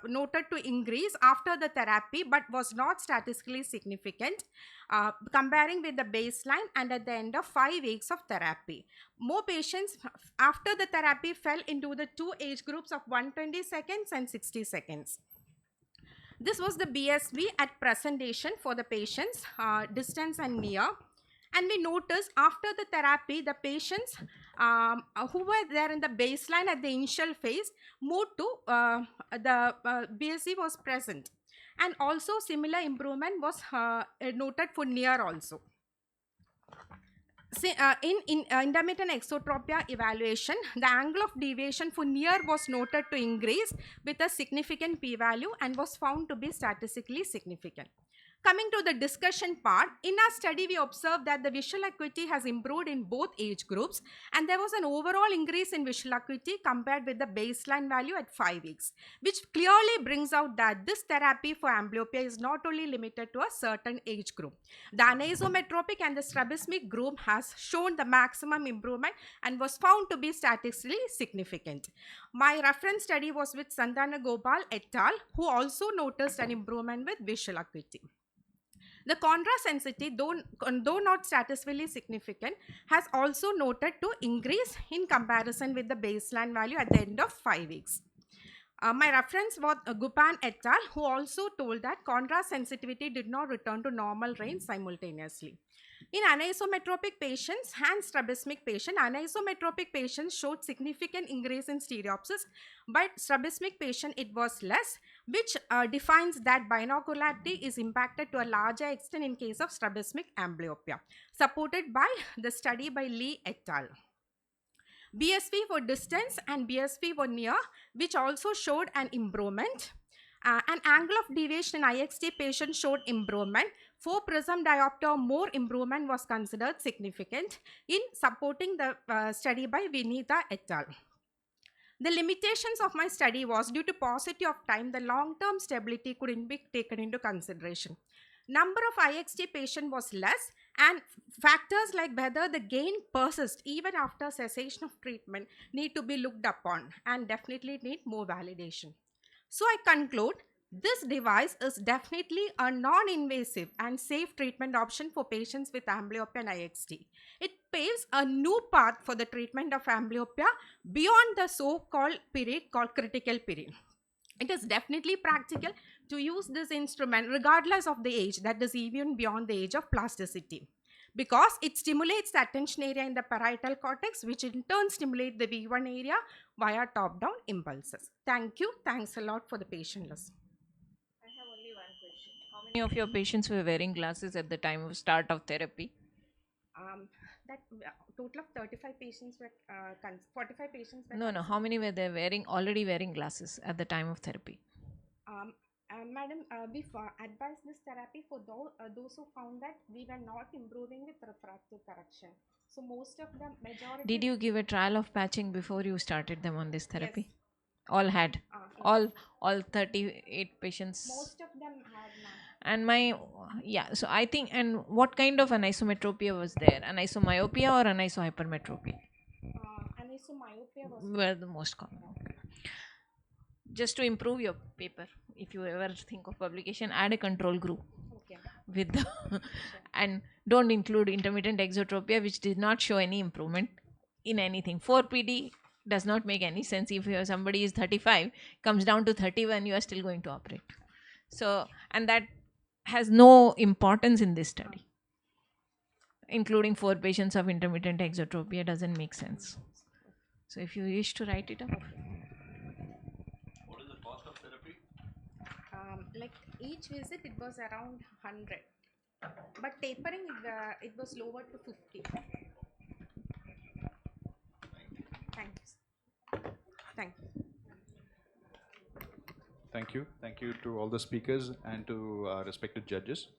noted to increase after the therapy but was not statistically significant comparing with the baseline and at the end of 5 weeks of therapy. More patients after the therapy fell into the 2 age groups of 120 seconds and 60 seconds. This was the BSV at presentation for the patients, distance and near. And we noticed after the therapy, the patients who were there in the baseline at the initial phase moved to the BSV was present. And also similar improvement was noted for near also. In intermittent exotropia evaluation, the angle of deviation for near was noted to increase with a significant p-value and was found to be statistically significant. Coming to the discussion part, in our study we observed that the visual acuity has improved in both age groups and there was an overall increase in visual acuity compared with the baseline value at 5 weeks, which clearly brings out that this therapy for amblyopia is not only limited to a certain age group. The anisometropic and the strabismic group has shown the maximum improvement and was found to be statistically significant. My reference study was with Sandana Gopal et al., who also noticed an improvement with visual acuity. The contrast sensitivity, though not statistically significant, has also noted to increase in comparison with the baseline value at the end of 5 weeks. My reference was Gupan et al., who also told that contrast sensitivity did not return to normal range simultaneously. In anisometropic patients and strabismic patients, anisometropic patients showed significant increase in stereopsis, but strabismic patient it was less, which defines that binocularity is impacted to a larger extent in case of strabismic amblyopia, supported by the study by Lee et al. BSV for distance and BSV for near, which also showed an improvement. An angle of deviation in IXT patient showed improvement. For prism diopter, more improvement was considered significant in supporting the study by Vinita et al. The limitations of my study was due to paucity of time, the long-term stability couldn't be taken into consideration. Number of IXT patient was less and factors like whether the gain persists even after cessation of treatment need to be looked upon and definitely need more validation. So I conclude, this device is definitely a non-invasive and safe treatment option for patients with amblyopia and IXT. It paves a new path for the treatment of amblyopia beyond the so-called period called critical period. It is definitely practical to use this instrument regardless of the age, that is even beyond the age of plasticity, because it stimulates the attention area in the parietal cortex, which in turn stimulates the V1 area via top-down impulses. Thank you. Thanks a lot for the patience. I have only one question. How many of your patients were wearing glasses at the time of start of therapy? That total of 35 patients were 45 patients were No, how many were there already wearing glasses at the time of therapy? Madam, we advised this therapy for those who found that we were not improving with refractive correction. So most of the majority. Did you give a trial of patching before you started them on this therapy? Yes. All had. Yes. All 38 patients. Most of them had. And so I think, and what kind of anisometropia was there? Anisomyopia or anisohypermetropia? Anisomyopia was were the most common. Just to improve your paper, if you ever think of publication, add a control group. Okay. With the and don't include intermittent exotropia, which did not show any improvement in anything. 4PD does not make any sense. If somebody is 35, comes down to 31, you are still going to operate. So, and that has no importance in this study. Including 4 patients of intermittent exotropia doesn't make sense. So if you wish to write it up. What is the cost of therapy? Like each visit it was around 100, but tapering it was lower to 50. Thanks. Thank you. Thank you. Thank you to all the speakers and to our respected judges.